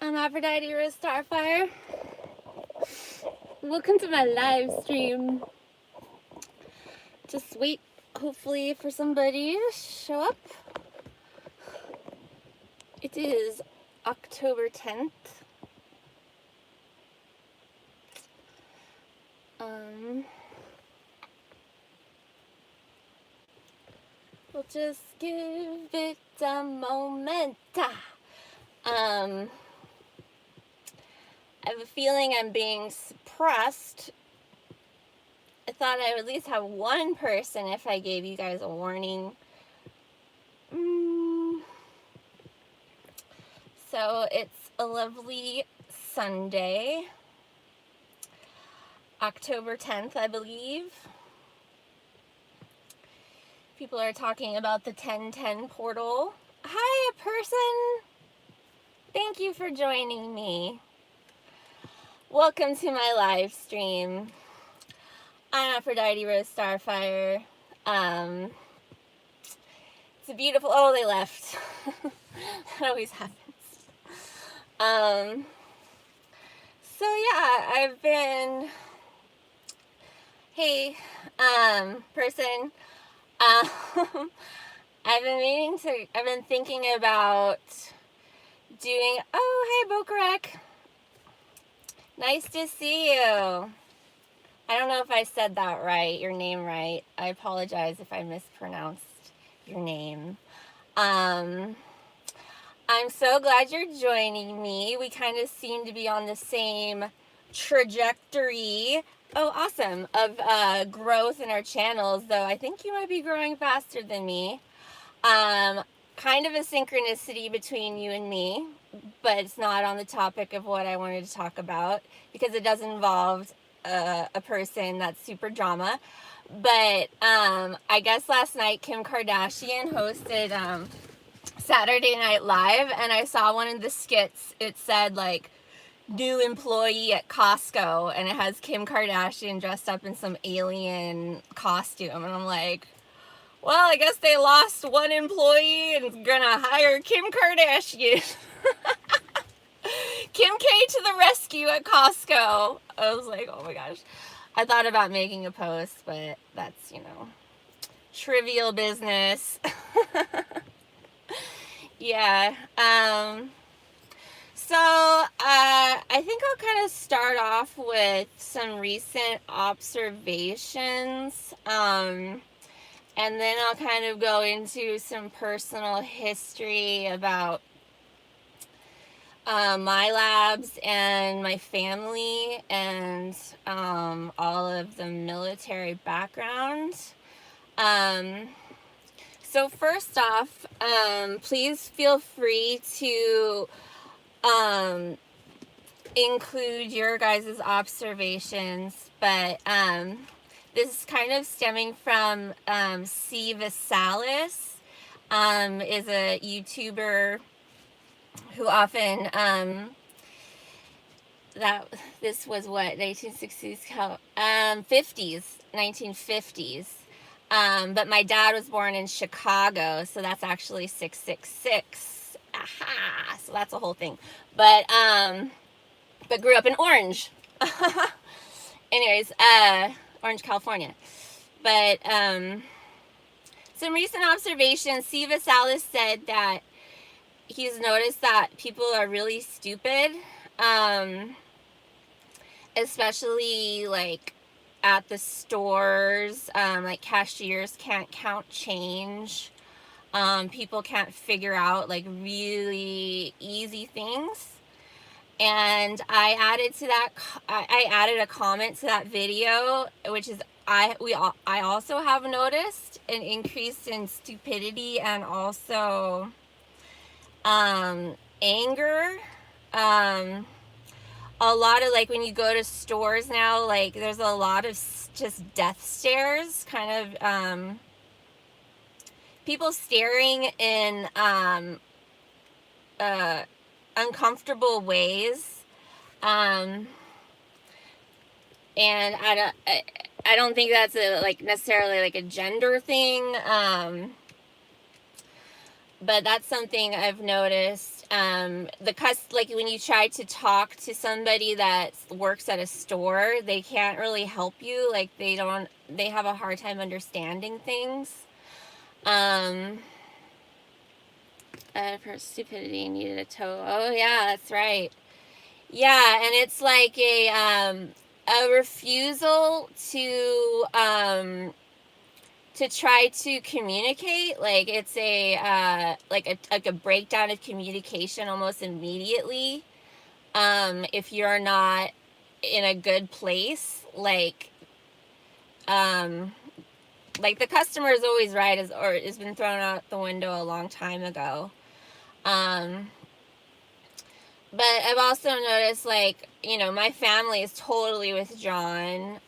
I'm Aphrodite Rose Starfire. Welcome to my live stream. Just wait, hopefully, for somebody to show up. It is October 10th. We'll just give it a moment. I have a feeling I'm being suppressed. I thought I would at least have one person if I gave you guys a warning. So it's a lovely Sunday, October 10th, I believe. People are talking about the 1010 portal. Hi, person. Thank you for joining me. Welcome to my live stream. I'm Aphrodite Rose Starfire. It's a beautiful, oh, they left. That always happens. So yeah, I've been, hey, person, I've been thinking about doing, oh, hey, Bokarek. Nice to see you. I don't know if I said that right, your name right. I apologize if I mispronounced your name. I'm so glad you're joining me. We kind of seem to be on the same trajectory. Oh, awesome. Of growth in our channels, though I think you might be growing faster than me. Kind of a synchronicity between you and me, but it's not on the topic of what I wanted to talk about because it does involve a person that's super drama. But I guess last night Kim Kardashian hosted Saturday Night Live, and I saw one of the skits. It said like new employee at Costco, and it has Kim Kardashian dressed up in some alien costume, and I'm like, well, I guess they lost one employee and gonna hire Kim Kardashian. Kim K to the rescue at Costco. I was like, oh my gosh. I thought about making a post, but that's, you know, trivial business. Yeah. So I think I'll kind of start off with some recent observations. And then I'll kind of go into some personal history about MiLabs and my family and all of the military background. So first off, please feel free to include your guys' observations, but this is kind of stemming from C. Visalis, is a YouTuber who often, this was what, 1960s, 1950s. But my dad was born in Chicago, so that's actually 666. Aha! So that's a whole thing. But grew up in Orange. Anyways, Orange, California. But some recent observations. C. Visalis said that he's noticed that people are really stupid, especially like at the stores. Like cashiers can't count change. People can't figure out like really easy things. And I added a comment to that video, which is I also have noticed an increase in stupidity and also anger. A lot of, like, when you go to stores now, like there's a lot of just death stares, kind of people staring in uncomfortable ways, and I don't think that's necessarily like a gender thing, but that's something I've noticed. like when you try to talk to somebody that works at a store, they can't really help you. Like they have a hard time understanding things. For stupidity needed a toe. Oh yeah, that's right. Yeah, and it's like a refusal to try to communicate. Like it's like a breakdown of communication almost immediately. If you're not in a good place, like the customer is always right, or has been thrown out the window a long time ago. But I've also noticed, like, my family is totally withdrawn.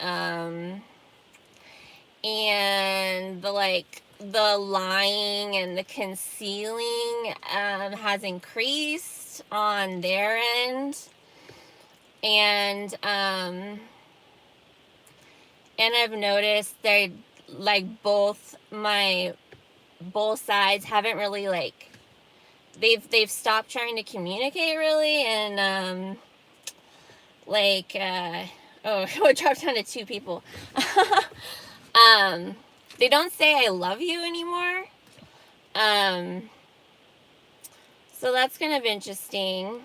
And the lying and the concealing has increased on their end. And I've noticed they like both sides haven't really they've stopped trying to communicate really, and it dropped down to 2 people. They don't say I love you anymore. So that's kind of interesting.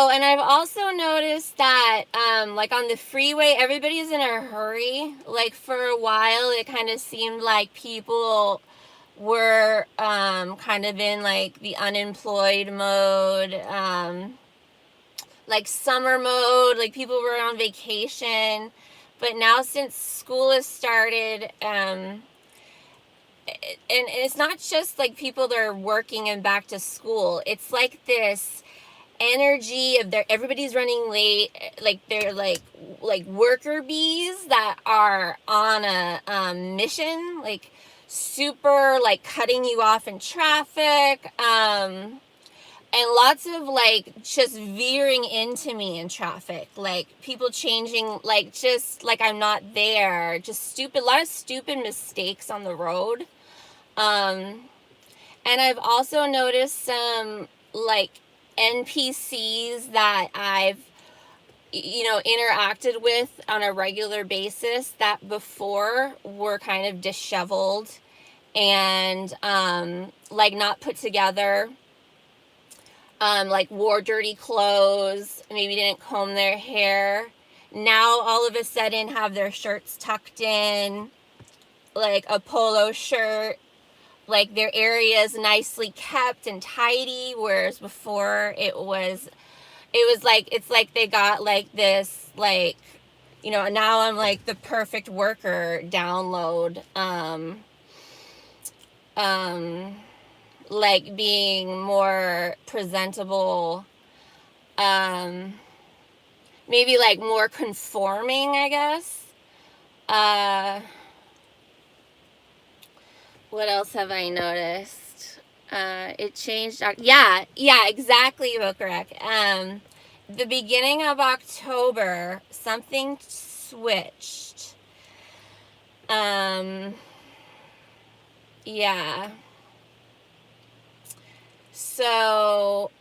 And I've also noticed that, like on the freeway, everybody's in a hurry. Like for a while, it kind of seemed like people were, kind of in like the unemployed mode, like summer mode, like people were on vacation. But now since school has started, and it's not just like people that are working and back to school. It's like this energy of everybody's running late, like they're like worker bees that are on a mission, like super like cutting you off in traffic, and lots of like just veering into me in traffic, like people changing, like just like I'm not there, just a lot of stupid mistakes on the road. And I've also noticed some like NPCs that I've interacted with on a regular basis that before were kind of disheveled and like not put together, like wore dirty clothes, maybe didn't comb their hair. Now all of a sudden have their shirts tucked in, like a polo shirt, like their area is nicely kept and tidy, whereas before it's like they got like this, like, now I'm like the perfect worker download, like being more presentable, maybe like more conforming, I guess. What else have I noticed? It changed. Yeah, exactly, Bokarek. The beginning of October, something switched. Yeah. So,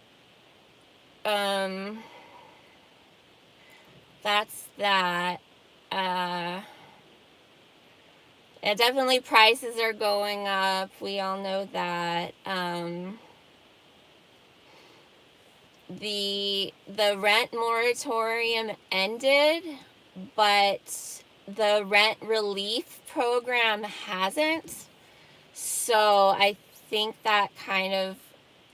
that's that. And definitely prices are going up. We all know that. The rent moratorium ended, but the rent relief program hasn't. So I think that kind of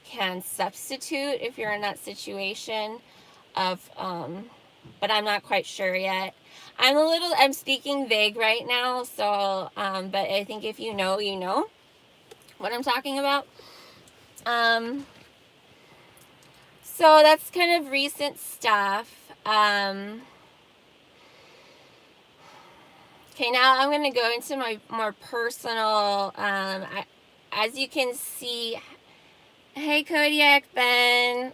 can substitute if you're in that situation of, but I'm not quite sure yet. I'm speaking vague right now, so, but I think if you know what I'm talking about. So that's kind of recent stuff. Okay, now I'm going to go into my more personal, as you can see, hey Kodiak Ben,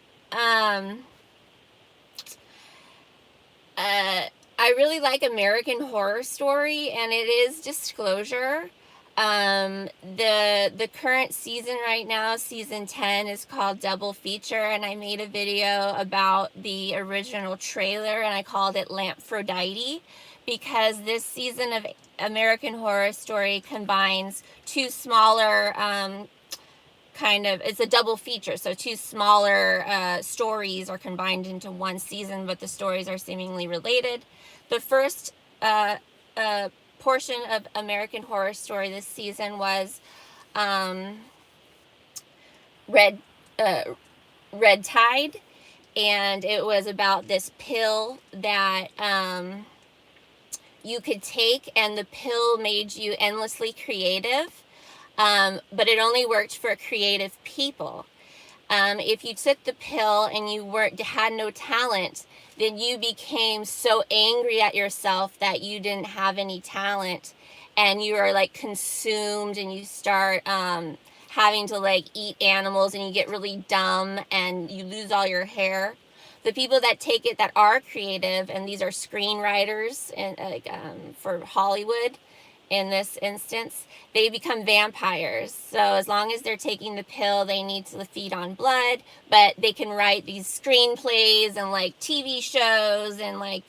I really like American Horror Story, and it is disclosure. The current season right now, season 10, is called Double Feature, and I made a video about the original trailer, and I called it Lampphrodite, because this season of American Horror Story combines two smaller it's a double feature, so two smaller stories are combined into one season, but the stories are seemingly related. The first portion of American Horror Story this season was Red Tide, and it was about this pill that you could take, and the pill made you endlessly creative, but it only worked for creative people. If you took the pill and you had no talent, then you became so angry at yourself that you didn't have any talent, and you are like consumed, and you start having to like eat animals, and you get really dumb, and you lose all your hair. The people that take it that are creative, and these are screenwriters and for Hollywood in this instance, they become vampires. So as long as they're taking the pill, they need to feed on blood, but they can write these screenplays and like TV shows, and like,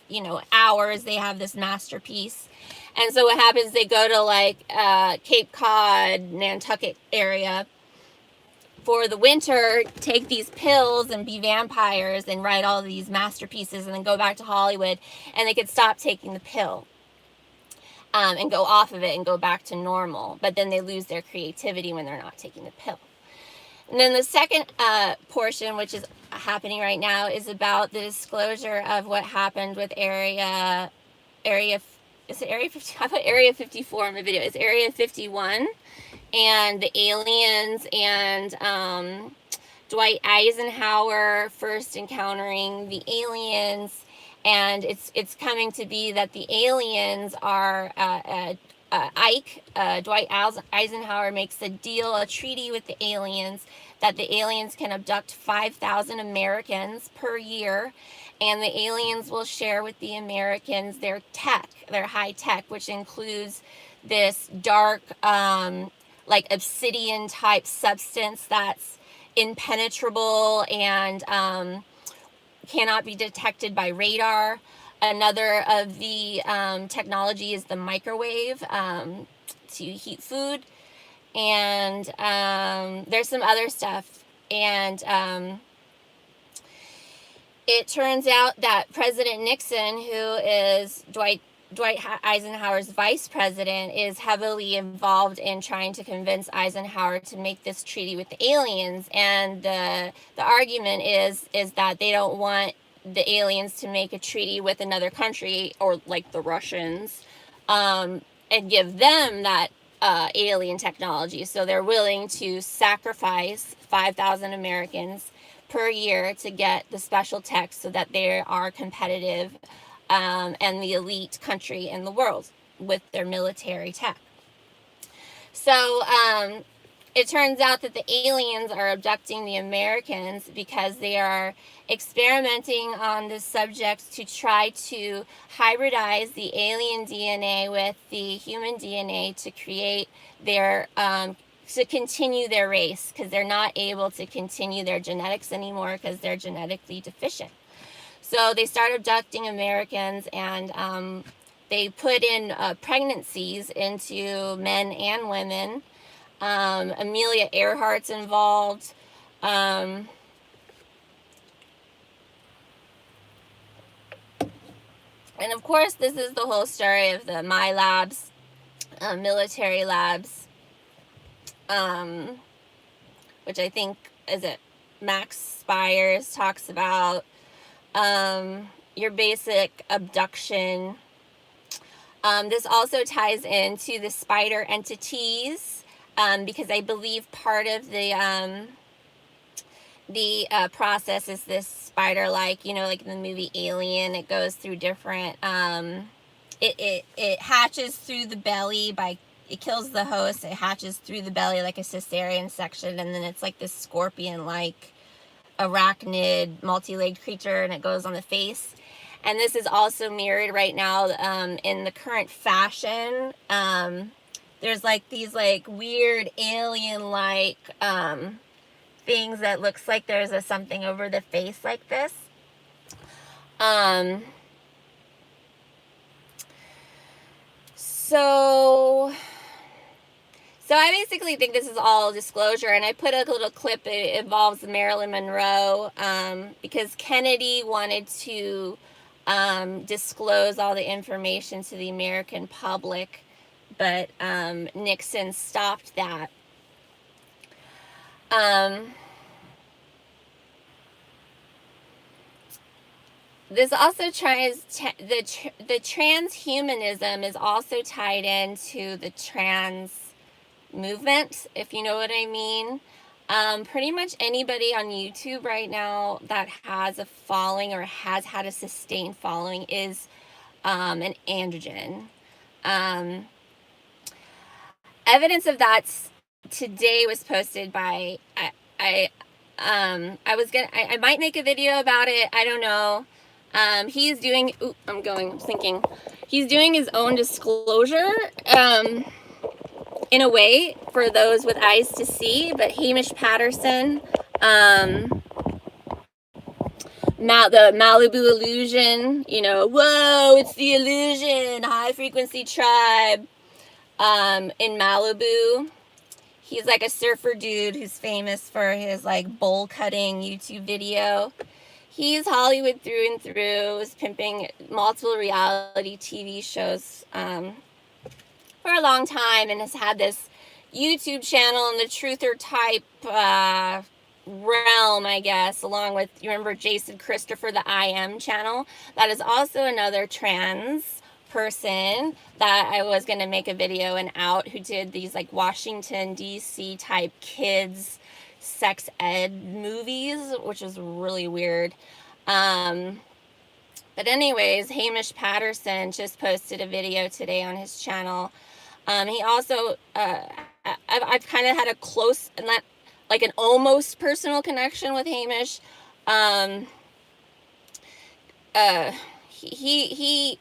hours, they have this masterpiece. And so what happens, they go to like Cape Cod, Nantucket area for the winter, take these pills and be vampires and write all these masterpieces, and then go back to Hollywood, and they could stop taking the pill. And go off of it and go back to normal. But then they lose their creativity when they're not taking the pill. And then the second portion, which is happening right now, is about the disclosure of what happened with Area 50? I put Area 54 in my video. It's Area 51, and the aliens, and Dwight Eisenhower first encountering the aliens. And it's coming to be that the aliens are Dwight Eisenhower makes a treaty with the aliens, that the aliens can abduct 5,000 Americans per year, and the aliens will share with the Americans their high tech, which includes this dark, like obsidian type substance that's impenetrable and cannot be detected by radar. Another of the technology is the microwave to heat food, and there's some other stuff. And it turns out that President Nixon, who is Dwight Eisenhower's vice president, is heavily involved in trying to convince Eisenhower to make this treaty with the aliens. And the argument is that they don't want the aliens to make a treaty with another country, or like the Russians, and give them that alien technology. So they're willing to sacrifice 5,000 Americans per year to get the special tech, so that they are competitive and the elite country in the world with their military tech. So it turns out that the aliens are abducting the Americans because they are experimenting on the subjects to try to hybridize the alien DNA with the human DNA to create their to continue their race, because they're not able to continue their genetics anymore because they're genetically deficient. So they start abducting Americans, and they put in pregnancies into men and women. Amelia Earhart's involved. And of course, this is the whole story of the MiLabs, military labs, which I think is it Max Spires talks about. Your basic abduction. This also ties into the spider entities, because I believe part of the process is this spider-like, like in the movie Alien, it goes through different, it hatches through the belly it kills the host, it hatches through the belly like a cesarean section, and then it's like this scorpion-like arachnid multi-legged creature, and it goes on the face. And this is also mirrored right now in the current fashion there's like these like weird alien like things that looks like there's a something over the face like this. So I basically think this is all disclosure, and I put a little clip. It involves Marilyn Monroe, because Kennedy wanted to disclose all the information to the American public, but Nixon stopped that. This also tries the transhumanism is also tied into the trans movement, if you know what I mean. Pretty much anybody on YouTube right now that has a following or has had a sustained following is an androgen. Evidence of that today was posted by I might make a video about it. I don't know. He's doing. Ooh, I'm thinking. He's doing his own disclosure. In a way, for those with eyes to see, but Hamish Patterson, the Malibu illusion, you know, whoa, it's the illusion, high frequency tribe, in Malibu. He's like a surfer dude who's famous for his like bowl cutting YouTube video. He's Hollywood through and through, is pimping multiple reality TV shows, for a long time, and has had this YouTube channel in the truther type realm, I guess, along with, you remember Jason Christopher, the I Am channel? That is also another trans person that I was going to make a video and out, who did these like Washington DC type kids sex ed movies, which is really weird. But anyways, Hamish Patterson just posted a video today on his channel. He also, I've kind of had a close, and not like an almost personal connection with Hamish. He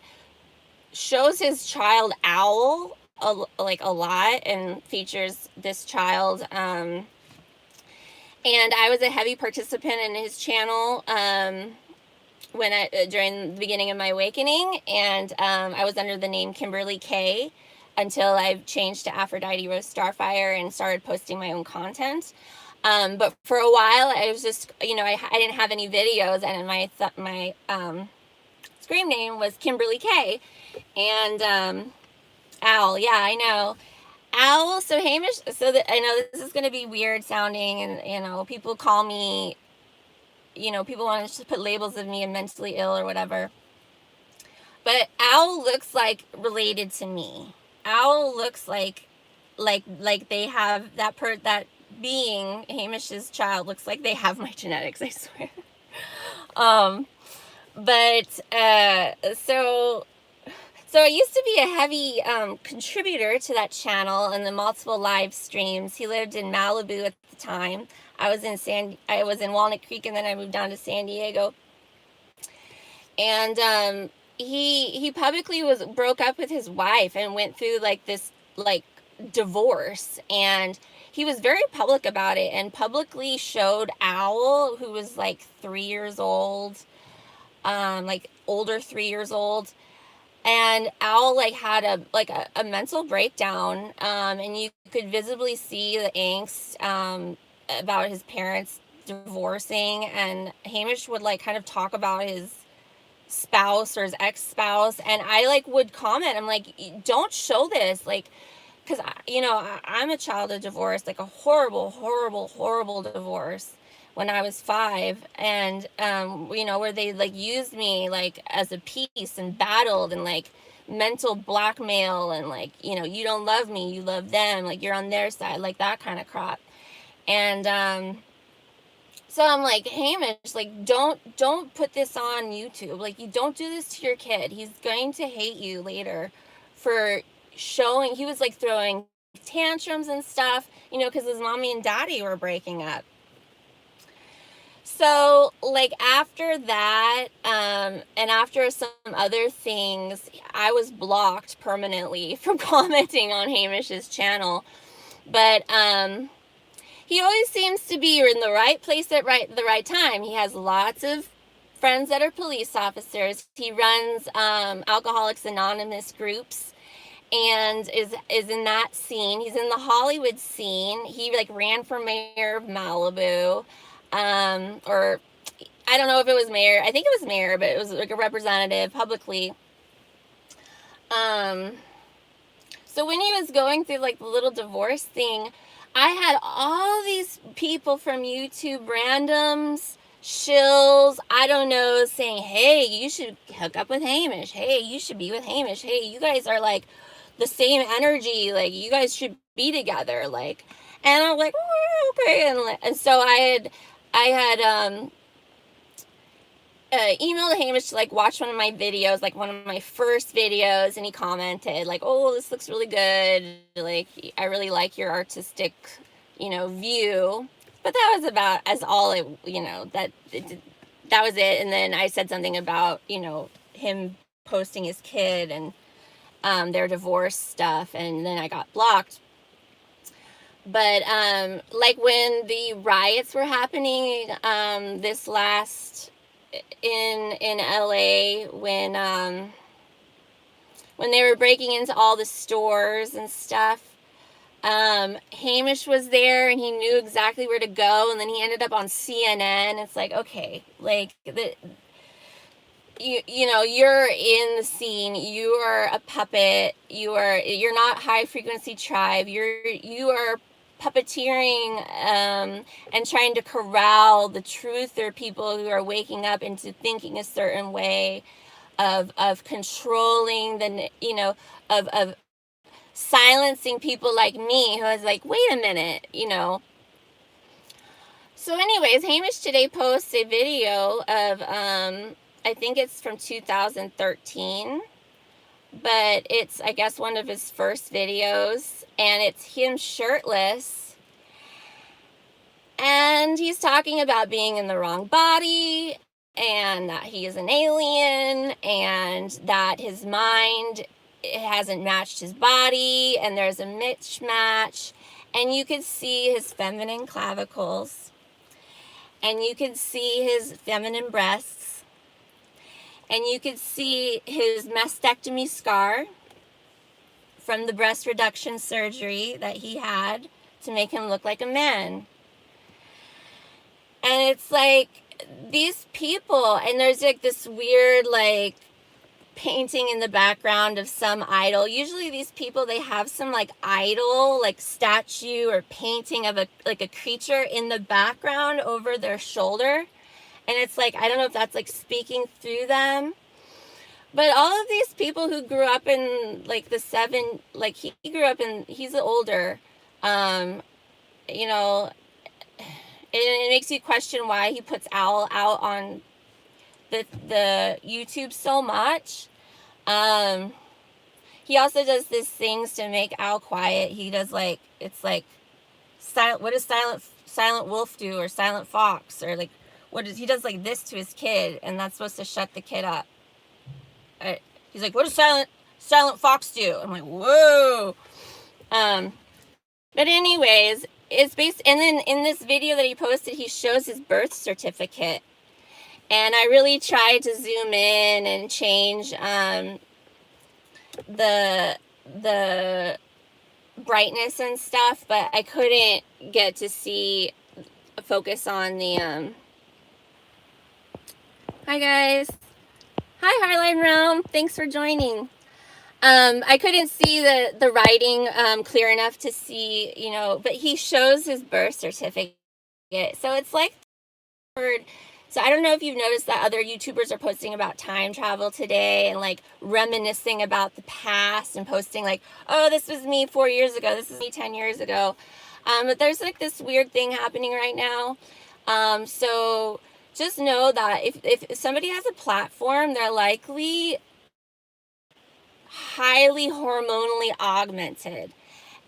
shows his child Owl a lot, and features this child. And I was a heavy participant in his channel during the beginning of my awakening, and I was under the name Kimberly K, until I changed to Aphrodite Rose Starfire and started posting my own content. But for a while, I was just, you know, I didn't have any videos, and my screen name was Kimberly K. And Owl, yeah, I know. Owl, so Hamish, so that I know this is going to be weird sounding, and, you know, people call me, you know, people want to just put labels of me as mentally ill or whatever. But Owl looks like related to me. Owl looks like they have that being, Hamish's child, looks like they have my genetics, I swear. So I used to be a heavy contributor to that channel and the multiple live streams. He lived in Malibu at the time. I was in Walnut Creek, and then I moved down to San Diego. And he publicly broke up with his wife and went through like this like divorce, and he was very public about it, and publicly showed Owl, who was like 3 years old, like older 3 years old. And Owl like had a mental breakdown, and you could visibly see the angst about his parents divorcing, and Hamish would like kind of talk about his spouse or his ex-spouse, and I like would comment, I'm like, don't show this, like, because you know, I'm a child of divorce, like a horrible divorce when I was 5, and you know, where they like used me like as a piece and battled, and like mental blackmail, and like, you know, you don't love me, you love them, like you're on their side, like that kind of crap. And so I'm like, Hamish, like, don't put this on YouTube. Like, you don't do this to your kid. He's going to hate you later for showing. He was like throwing tantrums and stuff, you know, because his mommy and daddy were breaking up. So, like, after that, and after some other things, I was blocked permanently from commenting on Hamish's channel. But, he always seems to be in the right place at the right time. He has lots of friends that are police officers. He runs, Alcoholics Anonymous groups, and is in that scene. He's in the Hollywood scene. He, like, ran for mayor of Malibu, or I don't know if it was mayor. I think it was mayor, but it was like a representative publicly. Um, so when he was going through, like, the little divorce thing, I had all these people from YouTube, randoms, shills, I don't know, saying, hey, you should hook up with Hamish. Hey, you should be with Hamish. Hey, you guys are, like, the same energy. Like, you guys should be together. Like, and I'm like, oh, okay. And so I had emailed Hamish to, like, watch one of my videos, like one of my first videos, and he commented, like, oh, this looks really good. Like, I really like your artistic, view. But that was about as all it, that was it. And then I said something about, him posting his kid and their divorce stuff, and then I got blocked. But like, when the riots were happening this last in LA, when they were breaking into all the stores and stuff, Hamish was there and he knew exactly where to go, and then he ended up on CNN. It's like, okay, like, you're in the scene, you are a puppet, you're not High Frequency Tribe, you are puppeteering and trying to corral the truther people who are waking up into thinking a certain way, of controlling of silencing people like me, who was like, wait a minute. So anyways, Hamish today posts a video of I think it's from 2013, but it's, I guess, one of his first videos, and it's him shirtless, and he's talking about being in the wrong body, and that he is an alien, and that his mind, it hasn't matched his body, and there's a mismatch, and you could see his feminine clavicles, and you could see his feminine breasts, and you could see his mastectomy scar from the breast reduction surgery that he had to make him look like a man. And it's like, these people, and there's, like, this weird, like, painting in the background of some idol. Usually these people, they have some, like, idol, like, statue or painting of a creature in the background over their shoulder. And it's like, I don't know if that's, like, speaking through them. But all of these people who grew up in, like, he grew up in, he's older, it makes you question why he puts Owl out on the YouTube so much. He also does these things to make Owl quiet. He does, like, it's like, what does silent wolf do, or silent fox, or, like, he does, like, this to his kid, and that's supposed to shut the kid up. He's like, what does silent fox do? I'm like, whoa. But anyways, it's based, and then in this video that he posted, he shows his birth certificate, and I really tried to zoom in and change the brightness and stuff, but I couldn't get to focus on the hi guys. Hi, Harline Realm. Thanks for joining. I couldn't see the writing clear enough to see, but he shows his birth certificate. So it's like, so I don't know if you've noticed that other YouTubers are posting about time travel today, and, like, reminiscing about the past, and posting, like, oh, this was me 4 years ago, this is me 10 years ago. But there's, like, this weird thing happening right now. So just know that if somebody has a platform, they're likely highly hormonally augmented.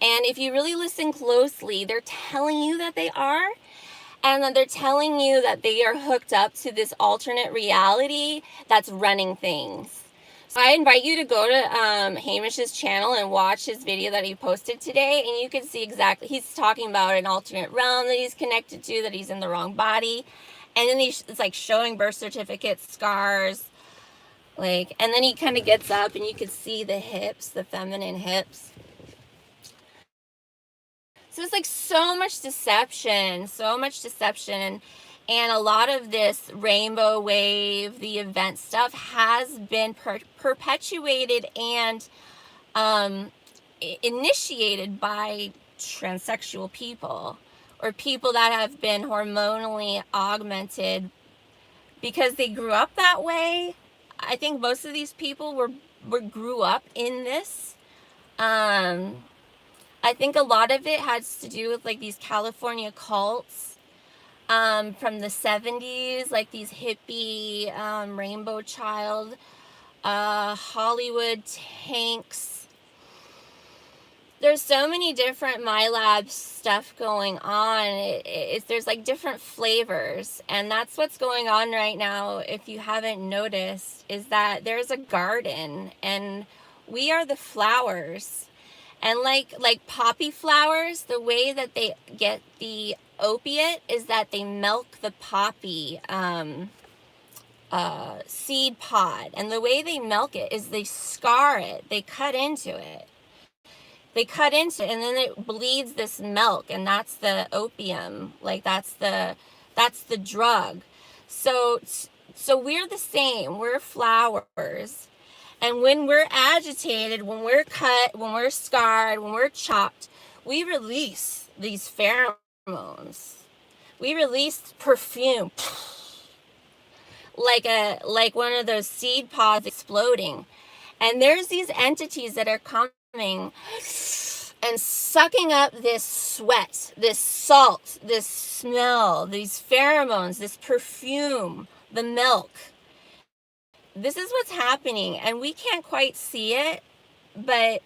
And if you really listen closely, they're telling you that they are. And then they're telling you that they are hooked up to this alternate reality that's running things. So I invite you to go to Hamish's channel and watch his video that he posted today, and you can see exactly, he's talking about an alternate realm that he's connected to, that he's in the wrong body. And then it's like showing birth certificates, scars, like, and then he kind of gets up and you can see the hips, the feminine hips. So it's like so much deception, and a lot of this rainbow wave, the event stuff has been perpetuated and initiated by transsexual people, or people that have been hormonally augmented because they grew up that way. I think most of these people grew up in this. I think a lot of it has to do with like these California cults from the 70s, like these hippie, rainbow child, Hollywood tanks. There's so many different MiLabs stuff going on. There's like different flavors, and that's what's going on right now. If you haven't noticed, is that there's a garden and we are the flowers. And like poppy flowers, the way that they get the opiate is that they milk the poppy seed pod. And the way they milk it is they scar it. They cut into it. And then it bleeds this milk, and that's the opium. Like that's the drug. So we're the same. We're flowers. And when we're agitated, when we're cut, when we're scarred, when we're chopped, we release these pheromones. We release perfume. Like one of those seed pods exploding. And there's these entities that are coming and sucking up this sweat, this salt, this smell, these pheromones, this perfume, the milk. This is what's happening, and we can't quite see it, but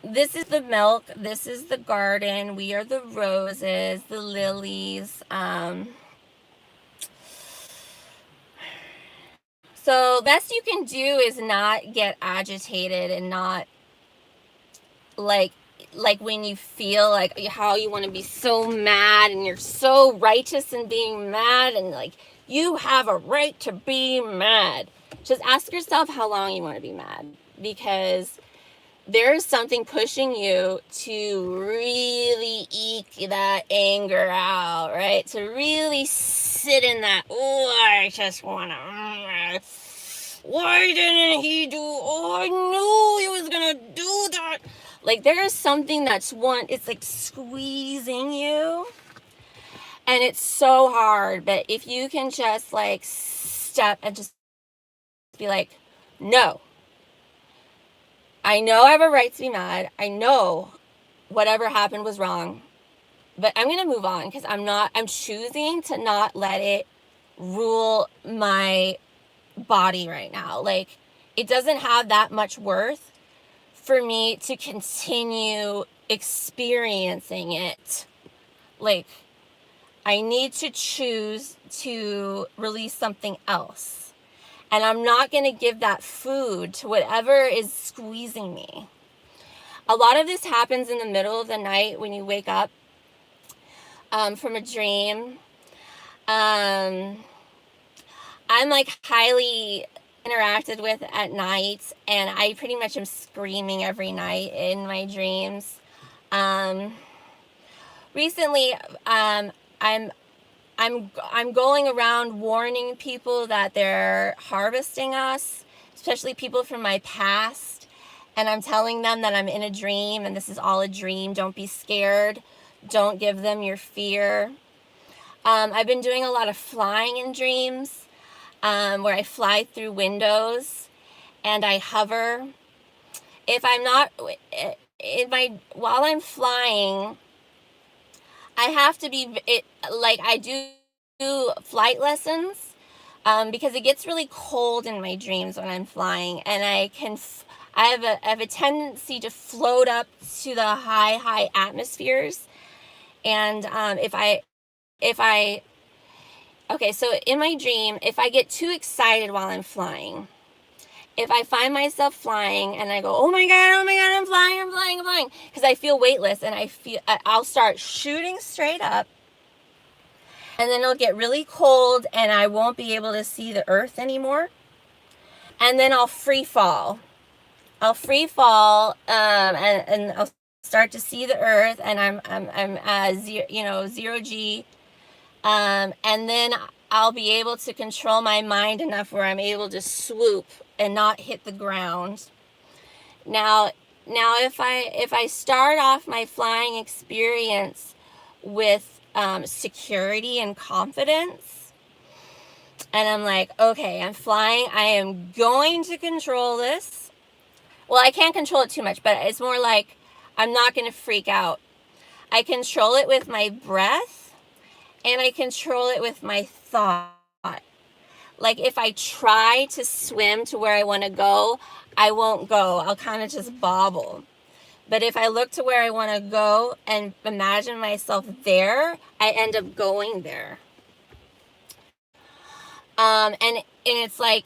this is the milk, this is the garden, we are the roses, the lilies. So best you can do is not get agitated, and not like when you feel like how you want to be so mad and you're so righteous in being mad, and like you have a right to be mad. Just ask yourself how long you want to be mad, because there's something pushing you to really eke that anger out, right? To really sit in that, oh, I just want to, why didn't he do, oh, I knew he was going to do that. Like there is something that's it's like squeezing you. And it's so hard, but if you can just like step and just be like, no, I know I have a right to be mad. I know whatever happened was wrong, but I'm going to move on, because I'm choosing to not let it rule my body right now. Like it doesn't have that much worth for me to continue experiencing it. Like, I need to choose to release something else. And I'm not going to give that food to whatever is squeezing me. A lot of this happens in the middle of the night when you wake up from a dream. I'm like highly interacted with at night, and I pretty much am screaming every night in my dreams. Recently, I'm going around warning people that they're harvesting us, especially people from my past. And I'm telling them that I'm in a dream, and this is all a dream. Don't be scared. Don't give them your fear. I've been doing a lot of flying in dreams, where I fly through windows and I hover. If I'm not, while I'm flying, I have to be, like I do flight lessons, because it gets really cold in my dreams when I'm flying, and I have a tendency to float up to the high atmospheres, and if I okay, so in my dream, if I get too excited while I'm flying, if I find myself flying and I go, oh my God, I'm flying, because I feel weightless and I'll start shooting straight up, and then it'll get really cold and I won't be able to see the earth anymore. And then I'll free fall. And I'll start to see the earth, and I'm zero G. And then I'll be able to control my mind enough where I'm able to swoop and not hit the ground. Now if I start off my flying experience with security and confidence, and I'm like, okay, I'm flying, I am going to control this. Well, I can't control it too much, but it's more like I'm not going to freak out. I control it with my breath, and I control it with my thought. Like if I try to swim to where I want to go, I won't go. I'll kind of just bobble. But if I look to where I want to go and imagine myself there, I end up going there. And it's like,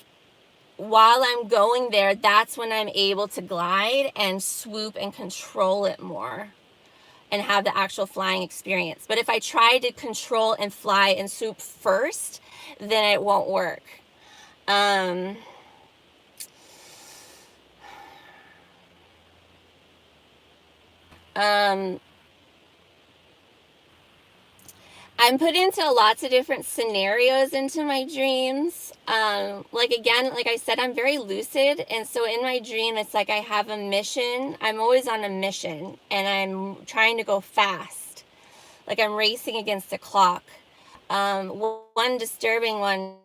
while I'm going there, that's when I'm able to glide and swoop and control it more and have the actual flying experience. But if I try to control and fly and swoop first, then it won't work. I'm put into lots of different scenarios into my dreams. Like I said, I'm very lucid. And so in my dream, it's like I have a mission. I'm always on a mission, and I'm trying to go fast. Like I'm racing against the clock. One disturbing one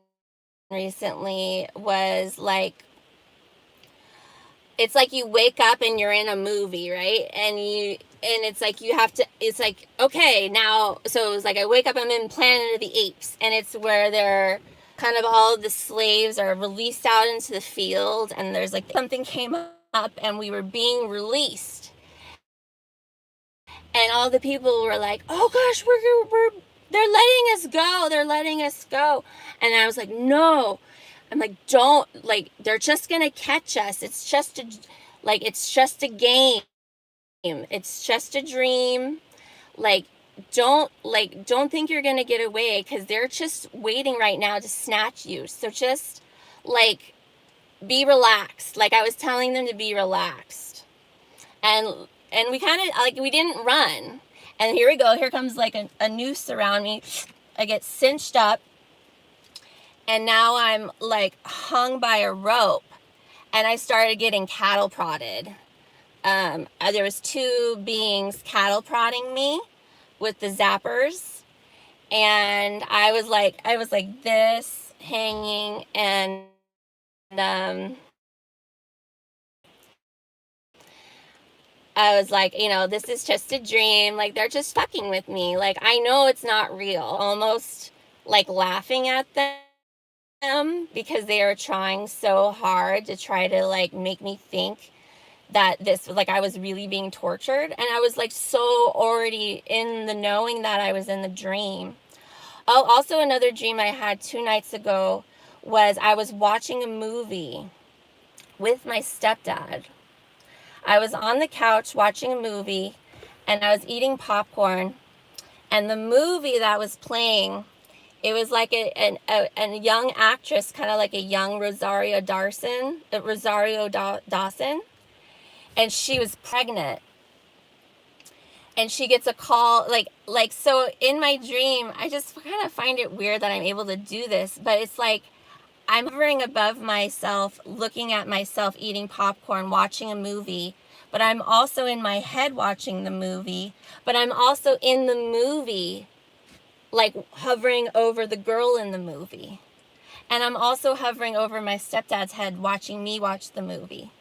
recently was like, it's like you wake up and you're in a movie, right? And it's like it's like, okay, now, so it was like I wake up, I'm in Planet of the Apes, and it's where they're kind of, all of the slaves are released out into the field, and there's like something came up and we were being released. And all the people were like, oh gosh, they're letting us go. And I was like, no. I'm like, don't, like, they're just gonna catch us. It's just a game. It's just a dream. Like, don't think you're gonna get away, because they're just waiting right now to snatch you. So just, like, be relaxed. Like, I was telling them to be relaxed. And we kind of, like, we didn't run. And here we go. Here comes, like, a noose around me. I get cinched up. And now I'm, like, hung by a rope. And I started getting cattle prodded. There was two beings cattle prodding me with the zappers. And I was like this, hanging, and I was like, this is just a dream. Like, they're just fucking with me. Like, I know it's not real. Almost, like, laughing at them, because they are trying so hard to try to, like, make me think that this, like, I was really being tortured. And I was, like, so already in the knowing that I was in the dream. Oh, also another dream I had 2 nights ago was I was watching a movie with my stepdad. I was on the couch watching a movie, and I was eating popcorn, and the movie that was playing, it was like a young actress, kind of like a young Rosario Dawson, and she was pregnant. And she gets a call, like, so in my dream, I just kind of find it weird that I'm able to do this, but it's like, I'm hovering above myself, looking at myself eating popcorn, watching a movie, but I'm also in my head watching the movie, but I'm also in the movie, like, hovering over the girl in the movie. And I'm also hovering over my stepdad's head, watching me watch the movie.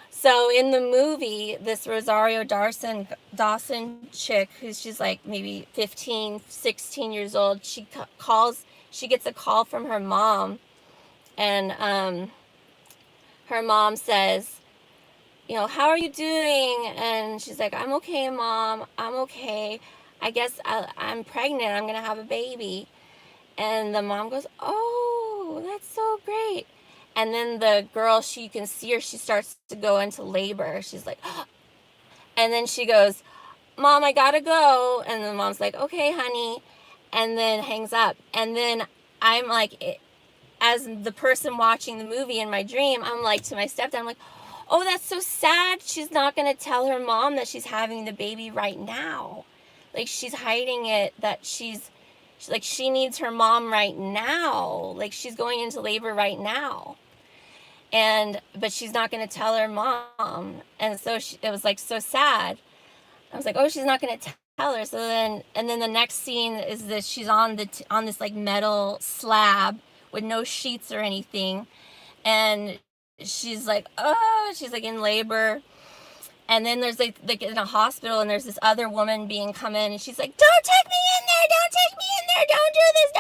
So in the movie, this Rosario Dawson chick, she's like maybe 15, 16 years old, she gets a call from her mom, and her mom says, how are you doing? And she's like, I'm okay, Mom, I'm okay. I guess I'm pregnant. I'm going to have a baby. And the mom goes, oh, that's so great. And then the girl, you can see her, she starts to go into labor. She's like, and then she goes, Mom, I gotta go. And the mom's like, okay, honey. And then hangs up. And then I'm like, as the person watching the movie in my dream, I'm like to my stepdad, I'm like, oh, that's so sad. She's not going to tell her mom that she's having the baby right now. Like, she's hiding it, that she's like, she needs her mom right now. Like, she's going into labor right now. But she's not going to tell her mom. And so it was like so sad. I was like, oh, she's not going to tell her. So then, and then the next scene is this, she's on this like metal slab with no sheets or anything. And she's like, oh, she's like in labor. And then there's like in a hospital, and there's this other woman being come in, and she's like, don't take me in there, don't take me in there, don't do this,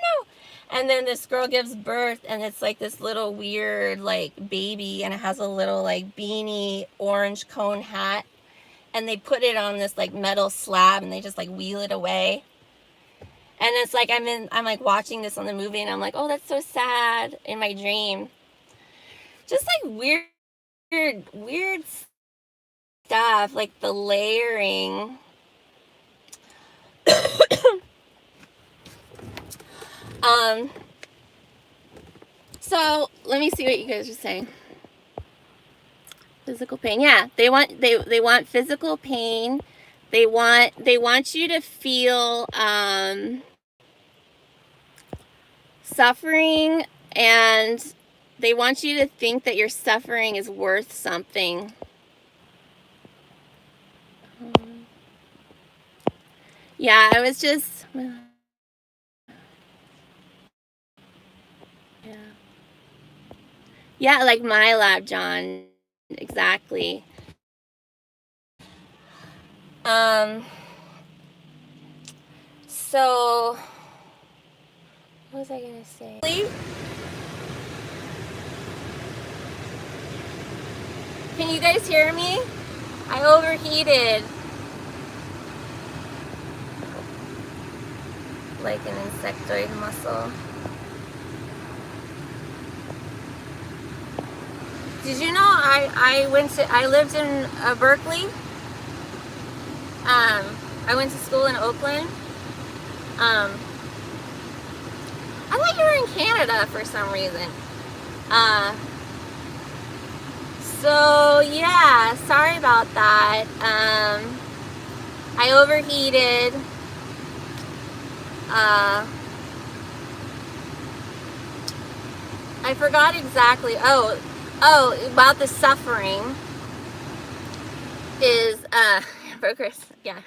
no. And then this girl gives birth, and it's like this little weird like baby, and it has a little like beanie orange cone hat, and they put it on this like metal slab, and they just like wheel it away. And it's like I'm like watching this on the movie, and I'm like, oh, that's so sad in my dream. Just like weird stuff, like the layering. So let me see what you guys are saying. Physical pain. Yeah, they want physical pain. They want you to feel suffering, and they want you to think that your suffering is worth something. Yeah, I was just... Yeah, like MiLab, John. Exactly. So... What was I going to say? Can you guys hear me? I overheated. Like an insectoid muscle. Did you know I lived in Berkeley? I went to school in Oakland. I thought you were in Canada for some reason. So yeah, sorry about that. I overheated. I forgot exactly. Oh, about the suffering is progress. Yeah.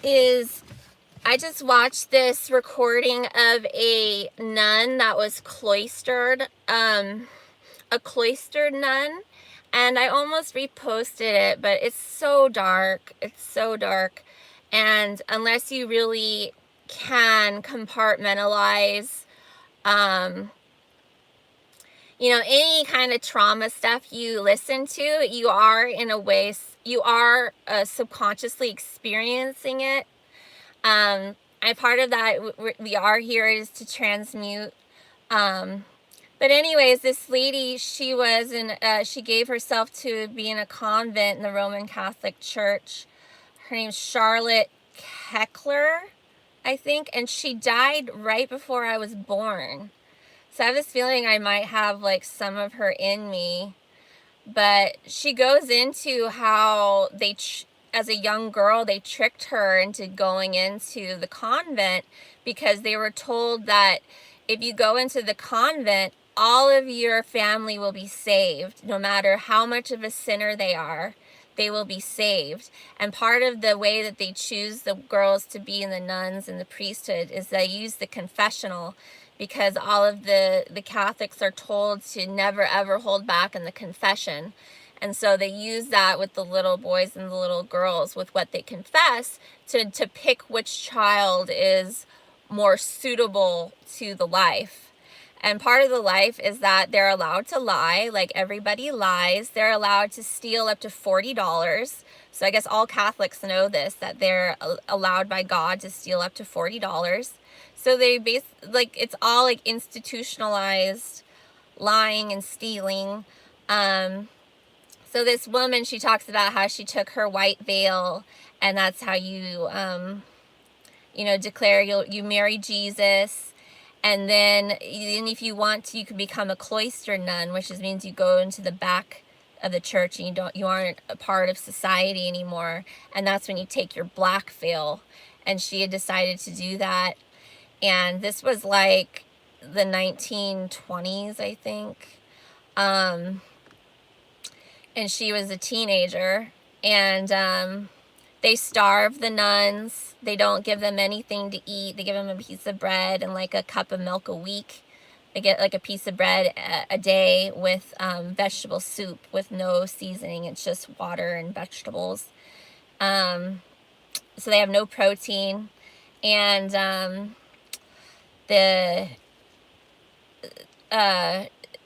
Is I just watched this recording of a nun that was cloistered, a cloistered nun, and I almost reposted it, but it's so dark. It's so dark, and unless you really can compartmentalize, you know, any kind of trauma stuff you listen to, you are in a way, you are subconsciously experiencing it. And part of that, we are here is to transmute. But anyways, this lady, she was she gave herself to be in a convent in the Roman Catholic Church. Her name's Charlotte Heckler, I think, and she died right before I was born. So I have this feeling I might have like some of her in me. But she goes into how they, as a young girl, they tricked her into going into the convent because they were told that if you go into the convent, all of your family will be saved. No matter how much of a sinner they are, they will be saved. And part of the way that they choose the girls to be in the nuns and the priesthood is they use the confessional, because all of the Catholics are told to never ever hold back in the confession. And so they use that with the little boys and the little girls with what they confess to pick which child is more suitable to the life. And part of the life is that they're allowed to lie, like everybody lies. They're allowed to steal up to $40. So I guess all Catholics know this, that they're allowed by God to steal up to $40. So they like, it's all like institutionalized lying and stealing. So this woman, she talks about how she took her white veil, and that's how you, you know, declare you marry Jesus. And then if you want to, you can become a cloistered nun, which means you go into the back of the church and you aren't a part of society anymore. And that's when you take your black veil. And she had decided to do that. And this was like the 1920s, I think. And she was a teenager, and they starve the nuns. They don't give them anything to eat. They give them a piece of bread and like a cup of milk a week. They get like a piece of bread a day with vegetable soup with no seasoning. It's just water and vegetables. So they have no protein. And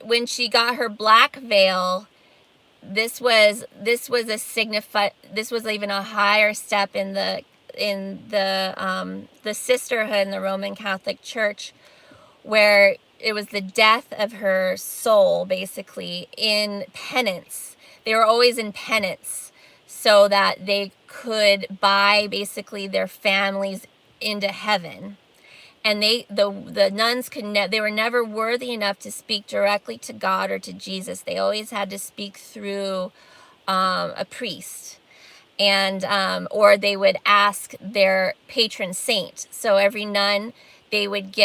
when she got her black veil, this was even a higher step in the sisterhood in the Roman Catholic Church, where it was the death of her soul, basically, in penance. They were always in penance so that they could buy basically their families into heaven. And the nuns they were never worthy enough to speak directly to God or to Jesus. They always had to speak through a priest, and or they would ask their patron saint. So every nun, they would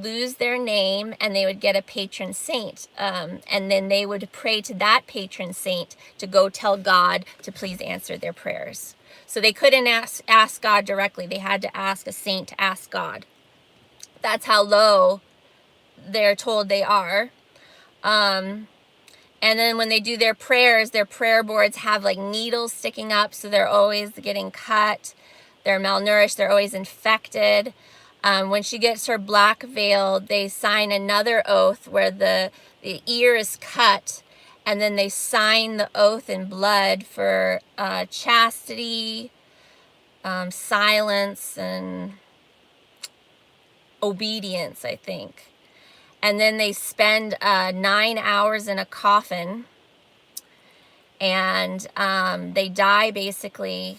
lose their name and they would get a patron saint, and then they would pray to that patron saint to go tell God to please answer their prayers. So they couldn't ask God directly. They had to ask a saint to ask God. That's how low they're told they are. And then when they do their prayers, their prayer boards have like needles sticking up, so they're always getting cut. They're malnourished. They're always infected. When she gets her black veil, they sign another oath where the ear is cut, and then they sign the oath in blood for chastity, silence, and obedience, I think. And then they spend 9 hours in a coffin, and they die basically.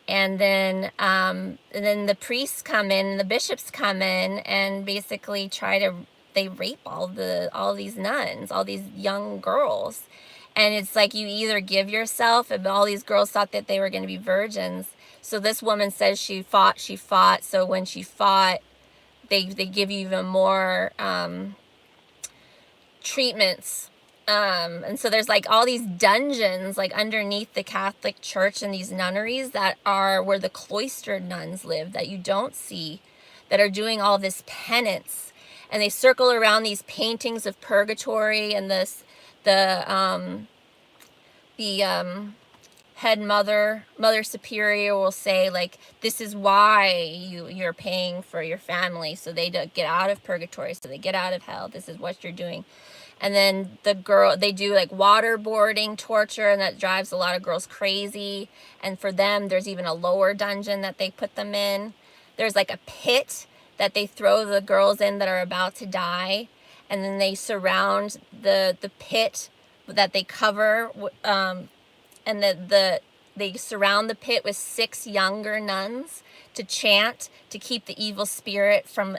And then the priests come in, the bishops come in, and basically they rape all these nuns, all these young girls. And it's like you either give yourself, and all these girls thought that they were going to be virgins. So this woman says she fought. So when she fought, they give you even more treatments. And so there's like all these dungeons like underneath the Catholic Church and these nunneries that are where the cloistered nuns live, that you don't see, that are doing all this penance. And they circle around these paintings of purgatory, and the head mother superior will say, like, this is why you're paying for your family, so they get out of purgatory, so they get out of hell. This is what you're doing. And then they do like waterboarding torture, and that drives a lot of girls crazy. And for them, there's even a lower dungeon that they put them in. There's like a pit that they throw the girls in that are about to die, and then they surround the pit that they cover, and they surround the pit with 6 younger nuns to chant, to keep the evil spirit from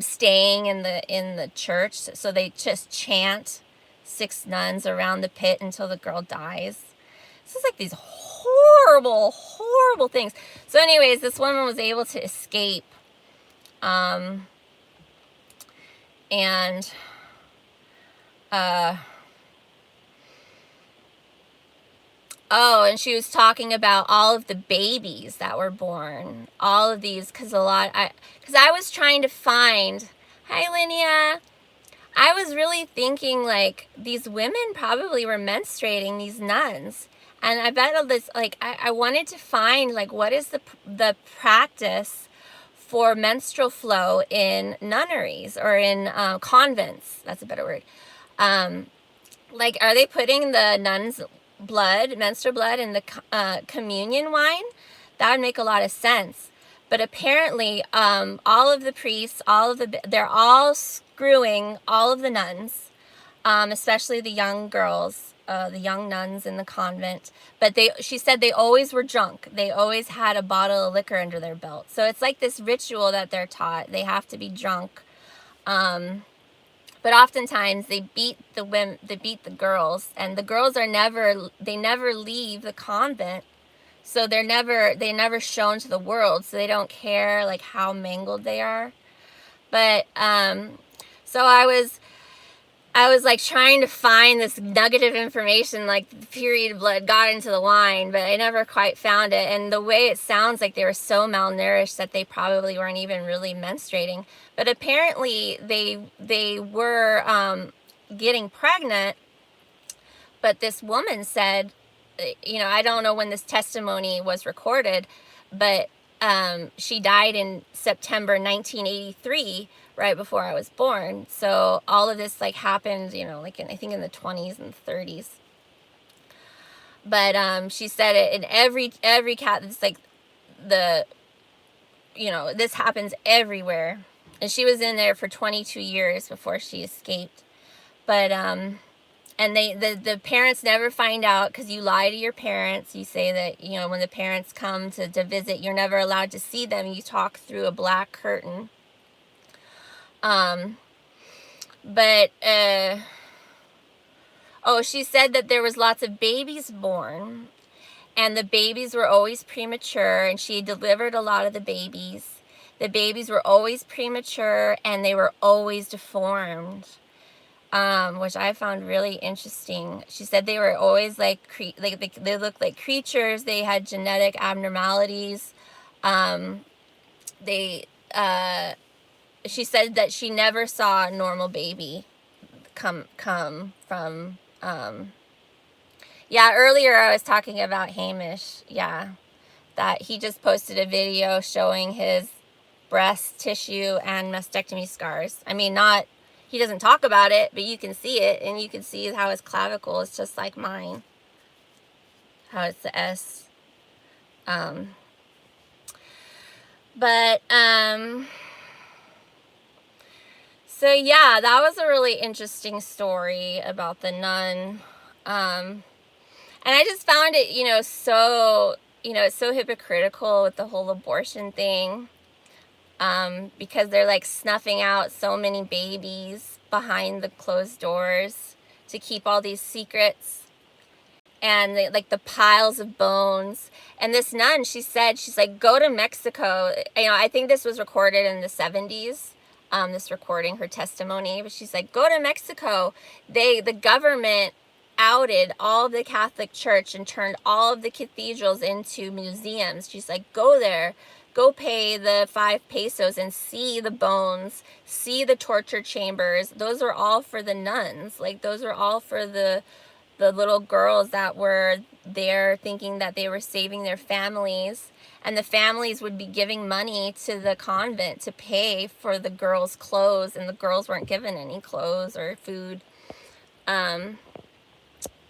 staying in the church. So they just chant 6 nuns around the pit until the girl dies. This is like these horrible, horrible things. So anyways, this woman was able to escape. And she was talking about all of the babies that were born. All of these, because I was trying to find, hi Linnea, I was really thinking like these women probably were menstruating, these nuns. And I bet all this, like, I wanted to find like what is the practice for menstrual flow in nunneries or in convents. That's a better word. Like, are they putting the nuns' blood, menstrual blood, in the communion wine? That would make a lot of sense. But apparently, all of the priests, they're all screwing all of the nuns, especially the young girls, the young nuns in the convent. But she said they always were drunk. They always had a bottle of liquor under their belt. So it's like this ritual that they're taught. They have to be drunk. But oftentimes they beat the girls, and the girls never leave the convent. So they're never shown to the world, so they don't care like how mangled they are. But so I was like trying to find this nugget of information, like the period blood got into the wine, but I never quite found it. And the way it sounds like they were so malnourished that they probably weren't even really menstruating. But apparently they were getting pregnant. But this woman said, I don't know when this testimony was recorded, but she died in September 1983, right before I was born. So all of this like happened, like I think in the 20s and 30s. But she said it in every cat. It's like this happens everywhere. And she was in there for 22 years before she escaped. But and the parents never find out, because you lie to your parents. You say that, when the parents come to visit, you're never allowed to see them. You talk through a black curtain. She said that there was lots of babies born, and the babies were always premature, and she delivered a lot of the babies. The babies were always premature, and they were always deformed. Which I found really interesting. She said they were always they looked like creatures. They had genetic abnormalities. She said that she never saw a normal baby come from. Earlier I was talking about Hamish. Yeah, that he just posted a video showing his breast tissue and mastectomy scars. I mean, he doesn't talk about it, but you can see it, and you can see how his clavicle is just like mine. How it's the S. So yeah, that was a really interesting story about the nun. And I just found it, so, it's so hypocritical with the whole abortion thing. Because they're like snuffing out so many babies behind the closed doors to keep all these secrets, and the piles of bones. And this nun, she's like, go to Mexico. I think this was recorded in the 70s, this recording, her testimony, but she's like, go to Mexico. The government outed all of the Catholic Church and turned all of the cathedrals into museums. She's like, go there. Go pay the 5 pesos and see the bones, see the torture chambers. Those are all for the nuns. Like, those are all for the little girls that were there thinking that they were saving their families. And the families would be giving money to the convent to pay for the girls' clothes, and the girls weren't given any clothes or food.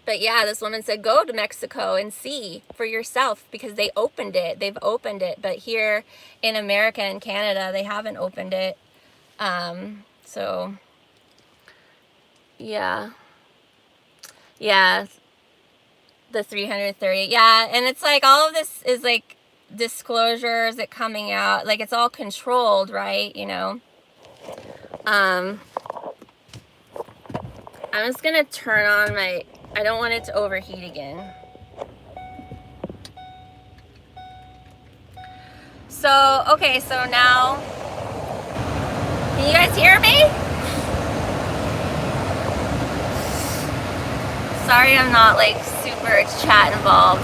But yeah, this woman said, go to Mexico and see for yourself, because they've opened it. But here in America and Canada, they haven't opened it. So yeah. Yeah. The 330. Yeah. And it's like all of this is like disclosures that coming out. Like, it's all controlled, right? I'm just going to turn on I don't want it to overheat again. So, okay, so now, can you guys hear me? Sorry I'm not like super chat involved.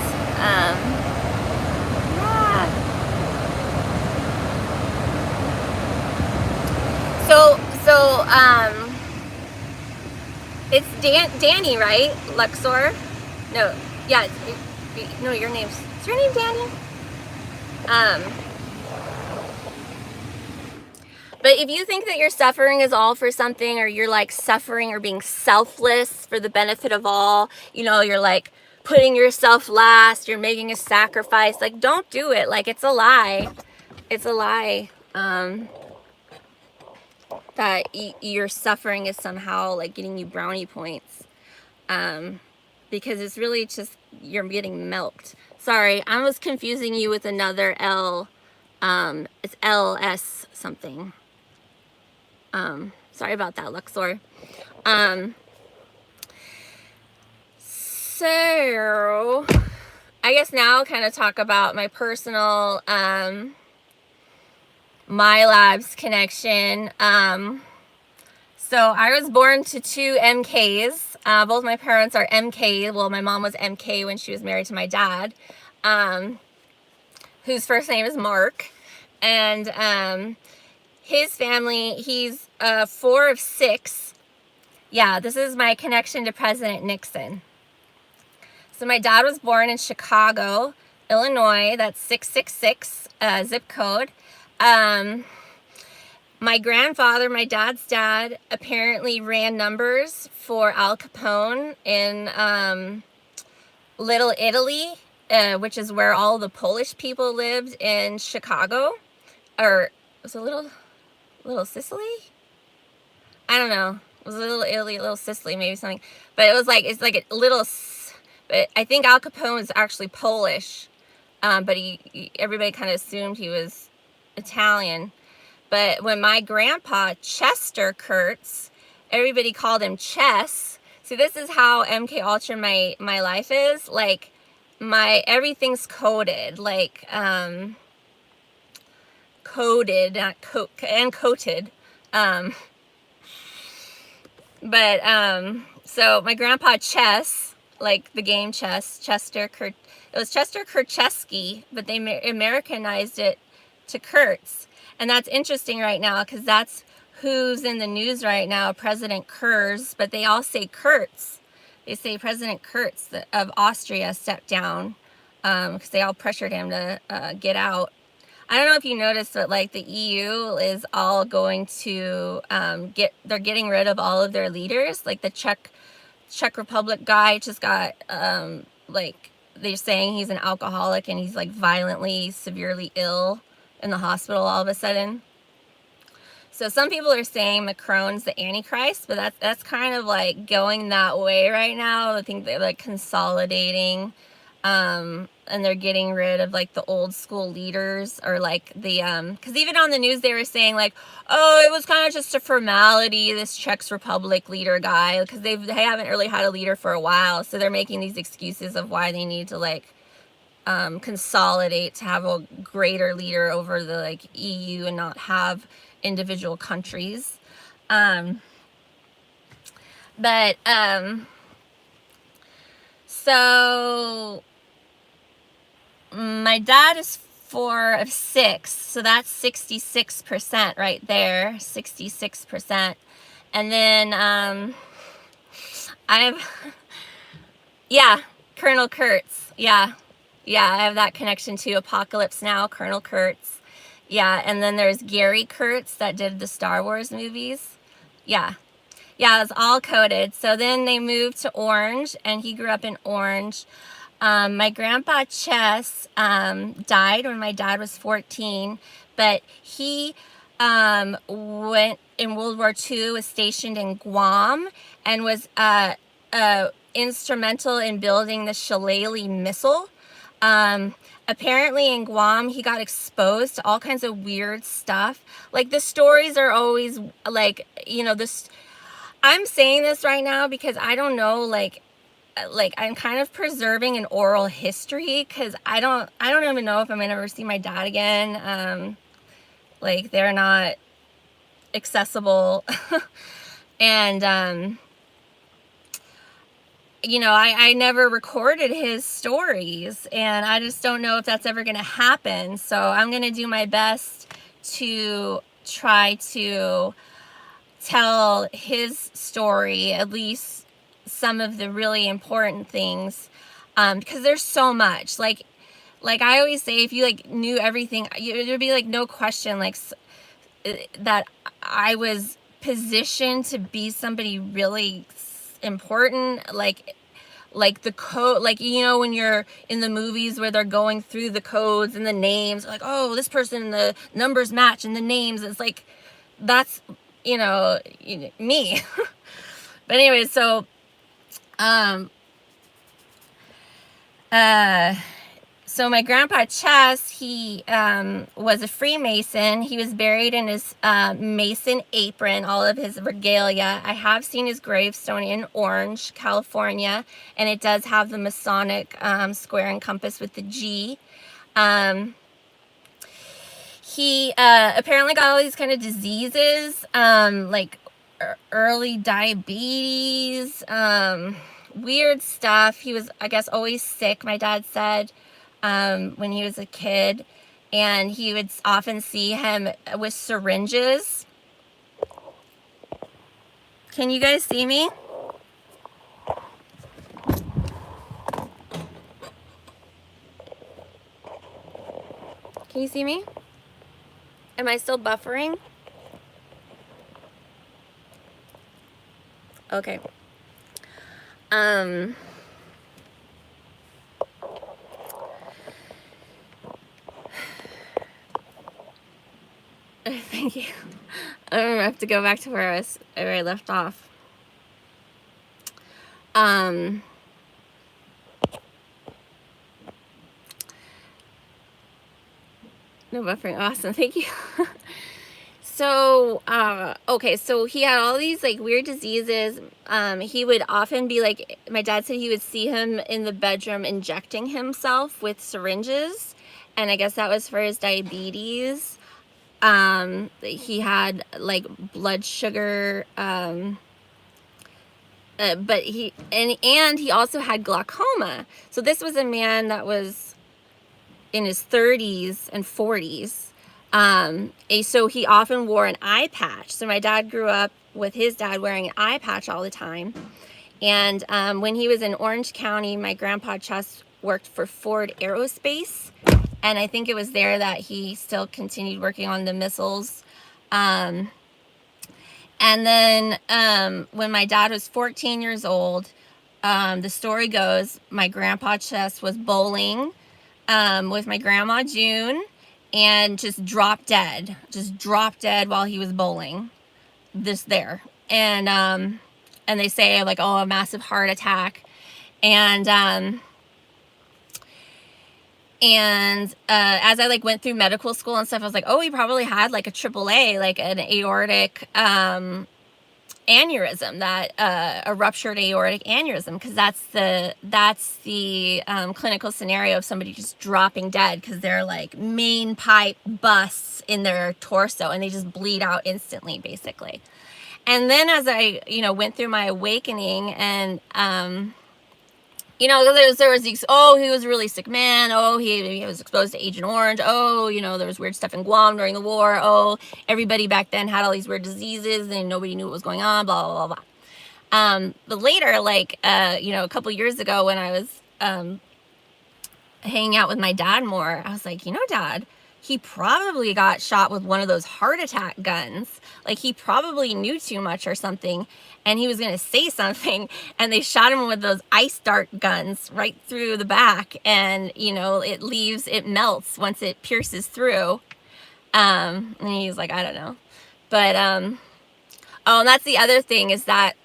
It's Danny, right? Luxor? No, yeah. No, is your name Danny? But if you think that your suffering is all for something, or you're like suffering or being selfless for the benefit of all, you know, you're like putting yourself last, you're making a sacrifice, like don't do it. Like it's a lie. It's a lie. That your suffering is somehow like getting you brownie points. Because it's really just you're getting milked. Sorry, I was confusing you with another L. It's LS something. Sorry about that, Luxor. So I guess now I'll kind of talk about my personal MiLabs connection. So I was born to two MKs. Both my parents are MK. Well, my mom was MK when she was married to my dad, whose first name is Mark. And his family, he's 4 of 6. Yeah, this is my connection to President Nixon. So my dad was born in Chicago, Illinois. That's 666 zip code. My grandfather, my dad's dad, apparently ran numbers for Al Capone in Little Italy, which is where all the Polish people lived in Chicago. Or was it Little Sicily? I don't know. It was Little Italy, Little Sicily, maybe something. But it was like, it's like a little, but I think Al Capone was actually Polish. But everybody kind of assumed he was Italian. But when my grandpa, Chester Kurtz, everybody called him Chess. See, this is how MK Ultra my life is. Like, everything's coded. Like, coded, not and coated. So my grandpa Chess, like the game chess, Chester Kurt, it was Chester Kurcheski, but they Americanized it to Kurtz. And that's interesting right now because that's who's in the news right now, President Kurz, but they all say Kurtz. They say President Kurtz of Austria stepped down because they all pressured him to get out. I don't know if you noticed, but like the EU is all going to they're getting rid of all of their leaders. Like the Czech Republic guy just got like they're saying he's an alcoholic and he's like violently, severely ill in the hospital all of a sudden. So some people are saying Macron's the Antichrist, but that's kind of like going that way right now. I think they're like consolidating, and they're getting rid of like the old school leaders, or like the because even on the news they were saying like, oh, it was kind of just a formality, this Czech Republic leader guy, because they haven't really had a leader for a while, so they're making these excuses of why they need to like consolidate to have a greater leader over the like EU and not have individual countries. So my dad is 4 of 6, so that's 66% right there, 66%. And then yeah, Colonel Kurtz, yeah, I have that connection to Apocalypse Now, Colonel Kurtz. Yeah, and then there's Gary Kurtz that did the Star Wars movies. Yeah, it's all coded. So then they moved to Orange, and he grew up in Orange. My grandpa Chess died when my dad was 14, but he went in World War II, was stationed in Guam, and was instrumental in building the Shillelagh missile. Apparently in Guam, he got exposed to all kinds of weird stuff. Like the stories are always like, you know, this, I'm saying this right now because I don't know, like I'm kind of preserving an oral history because I don't even know if I'm gonna ever see my dad again. Like they're not accessible. And, you know, I never recorded his stories, and I just don't know if that's ever going to happen. So I'm going to do my best to try to tell his story, at least some of the really important things, because there's so much. Like I always say, if you like knew everything, there'd be like no question, like that I was positioned to be somebody really important, like the code, like, you know, when you're in the movies where they're going through the codes and the names, like, oh, this person, the numbers match and the names, it's like, that's, you know, me. But anyway, so so my grandpa Chess, he was a Freemason. He was buried in his Mason apron, all of his regalia. I have seen his gravestone in Orange, California, and it does have the Masonic square and compass with the G. He apparently got all these kind of diseases, like early diabetes, weird stuff. He was, I guess, always sick, my dad said, when he was a kid, and he would often see him with syringes. Can you guys see me? Can you see me? Am I still buffering? Okay. Thank you. I have to go back to where I left off. No buffering. Awesome. Thank you. So, okay, so he had all these like weird diseases. He would often be like, my dad said he would see him in the bedroom injecting himself with syringes, and I guess that was for his diabetes. He had like blood sugar, but he also had glaucoma. So this was a man that was in his 30s and 40s. So he often wore an eye patch. So my dad grew up with his dad wearing an eye patch all the time. And when he was in Orange County, my grandpa Chess worked for Ford Aerospace. And I think it was there that he still continued working on the missiles. And then when my dad was 14 years old, the story goes, my grandpa Chess was bowling with my grandma June, and just dropped dead while he was bowling there. And they say like, oh, a massive heart attack. And as I like went through medical school and stuff, I was like, oh, he probably had like a AAA, like an aortic aneurysm, that a ruptured aortic aneurysm, because that's the clinical scenario of somebody just dropping dead because their like main pipe busts in their torso and they just bleed out instantly, basically. And then as I went through my awakening, and there was these, oh, he was a really sick man. Oh, he was exposed to Agent Orange. Oh, there was weird stuff in Guam during the war. Oh, everybody back then had all these weird diseases and nobody knew what was going on, blah, blah, blah, blah. But later, like, a couple years ago when I was hanging out with my dad more, I was like, Dad, he probably got shot with one of those heart attack guns. Like, he probably knew too much or something, and he was going to say something, and they shot him with those ice dart guns right through the back, and, it melts once it pierces through. And he's like, I don't know. But, oh, and that's the other thing, is that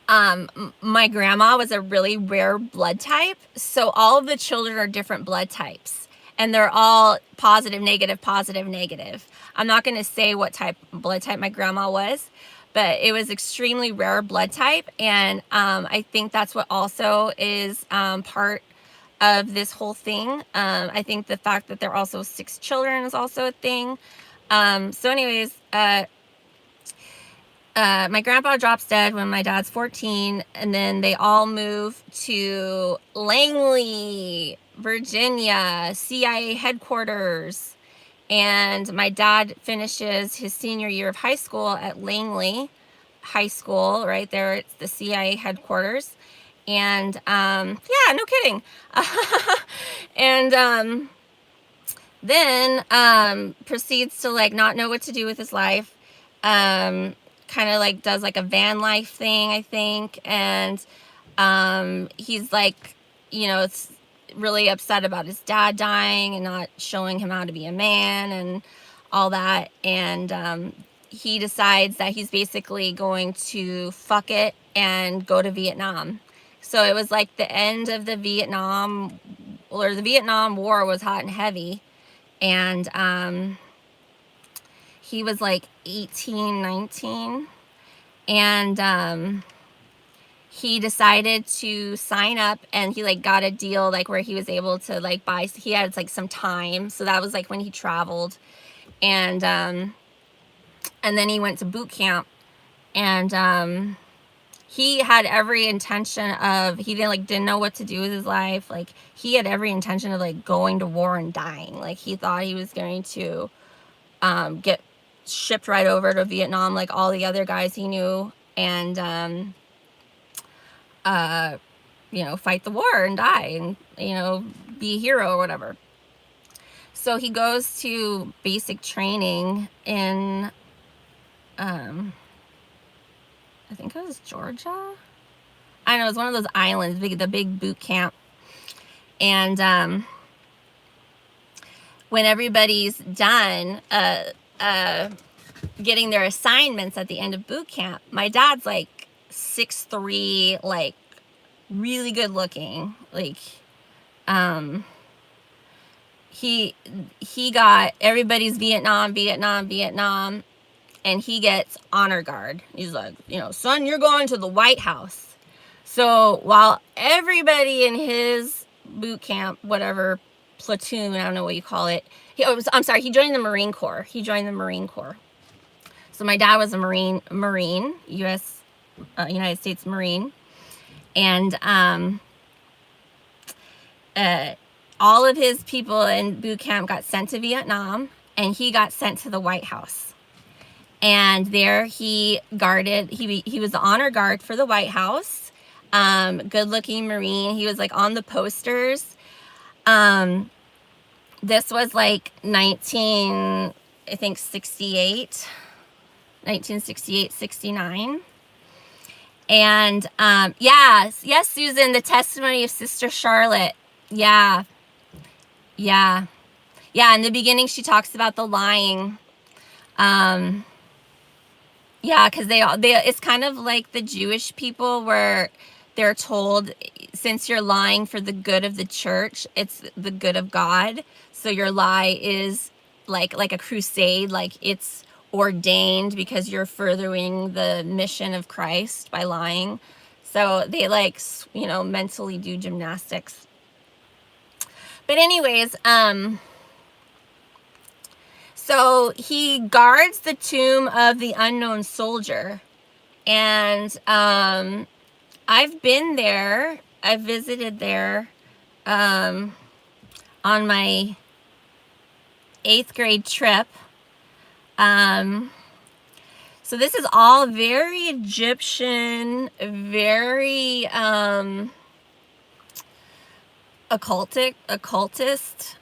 my grandma was a really rare blood type, so all of the children are different blood types. And they're all positive, negative, positive, negative. I'm not going to say what blood type my grandma was, but it was extremely rare blood type. And I think that's what also is part of this whole thing. I think the fact that there are also 6 children is also a thing. So anyways, my grandpa drops dead when my dad's 14, and then they all move to Langley, Virginia, CIA headquarters. And my dad finishes his senior year of high school at Langley High School, right there. It's the CIA headquarters. And yeah, no kidding. And then proceeds to like not know what to do with his life. Kind of like does like a van life thing, I think. And he's like, it's really upset about his dad dying and not showing him how to be a man and all that. And he decides that he's basically going to fuck it and go to Vietnam. So it was like the end of the Vietnam War was hot and heavy. And he was like 18, 19. And he decided to sign up, and he like got a deal like where he was able to like buy, he had like some time, so that was like when he traveled. And then he went to boot camp, and he had every intention of, he didn't know what to do with his life. Like he had every intention of like going to war and dying. Like he thought he was going to get shipped right over to Vietnam like all the other guys he knew, and fight the war and die and be a hero or whatever. So he goes to basic training in I think it was Georgia. I don't know, it was one of those islands, the big boot camp. And when everybody's done getting their assignments at the end of boot camp, my dad's like 6'3", like really good looking. Like he got everybody's Vietnam, and he gets honor guard. He's like, son, you're going to the White House. So while everybody in his boot camp, whatever platoon, I don't know what you call it, he joined the Marine Corps. So my dad was a Marine, United States Marine. And all of his people in boot camp got sent to Vietnam, and he got sent to the White House. And there he guarded, he was the honor guard for the White House. Good looking Marine. He was like on the posters. This was like 1968, 69. And yes, Susan, the testimony of Sister Charlotte. Yeah. In the beginning, she talks about the lying. Because they it's kind of like the Jewish people where they're told, since you're lying for the good of the church, it's the good of God. So your lie is like a crusade, like it's ordained because you're furthering the mission of Christ by lying. So they like, mentally do gymnastics. But anyways, so he guards the tomb of the unknown soldier. And I've been there. I've visited there on my 8th grade trip. So this is all very Egyptian, very occultist.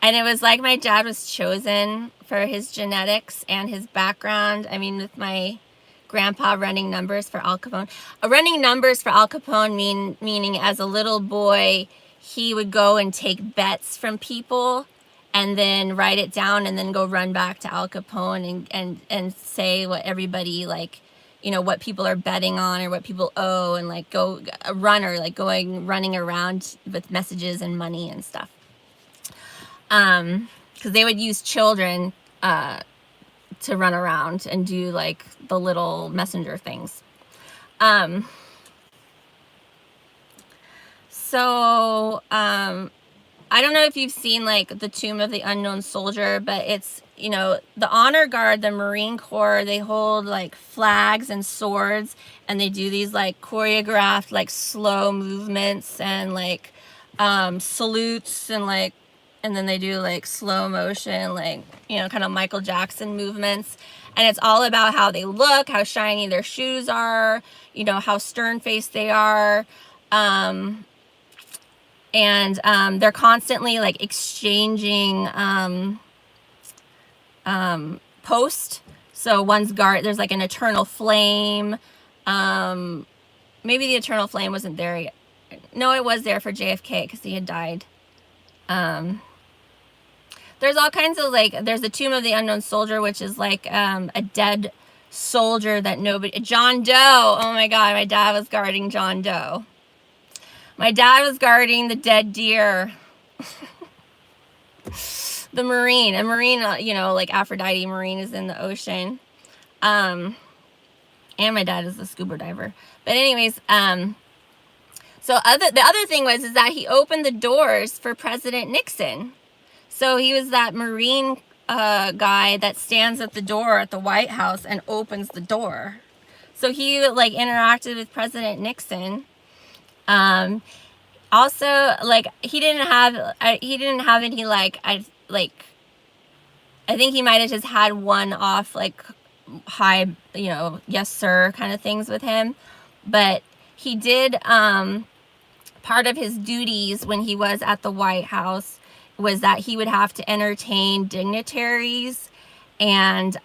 And it was like my dad was chosen for his genetics and his background. I mean, with my grandpa running numbers for Al Capone. Meaning as a little boy, he would go and take bets from people and then write it down and then go run back to Al Capone and say what everybody, like, what people are betting on or what people owe, and like go a runner, like running around with messages and money and stuff. Because they would use children to run around and do like the little messenger things. So I don't know if you've seen like the Tomb of the Unknown Soldier, but it's, the honor guard, the Marine Corps, they hold like flags and swords, and they do these like choreographed like slow movements and like salutes and then they do like slow motion, like, kind of Michael Jackson movements. And it's all about how they look, how shiny their shoes are, how stern-faced they are. and they're constantly like exchanging post. So one's guard, there's like an eternal flame. Maybe the eternal flame wasn't there yet. No, it was there for JFK because he had died. There's all kinds of like, there's the Tomb of the Unknown Soldier, which is like a dead soldier that nobody, John Doe. Oh my God, my dad was guarding John Doe. My dad was guarding the dead deer. The Marine, a Marine, you know, like Aphrodite Marine is in the ocean. And my dad is a scuba diver. But anyways, so the other thing is that he opened the doors for President Nixon. So he was that Marine guy that stands at the door at the White House and opens the door. So he like interacted with President Nixon. Also, like he didn't have any like I think he might have just had one off like high, you know, yes sir kind of things with him, but he did part of his duties when he was at the White House was that he would have to entertain dignitaries and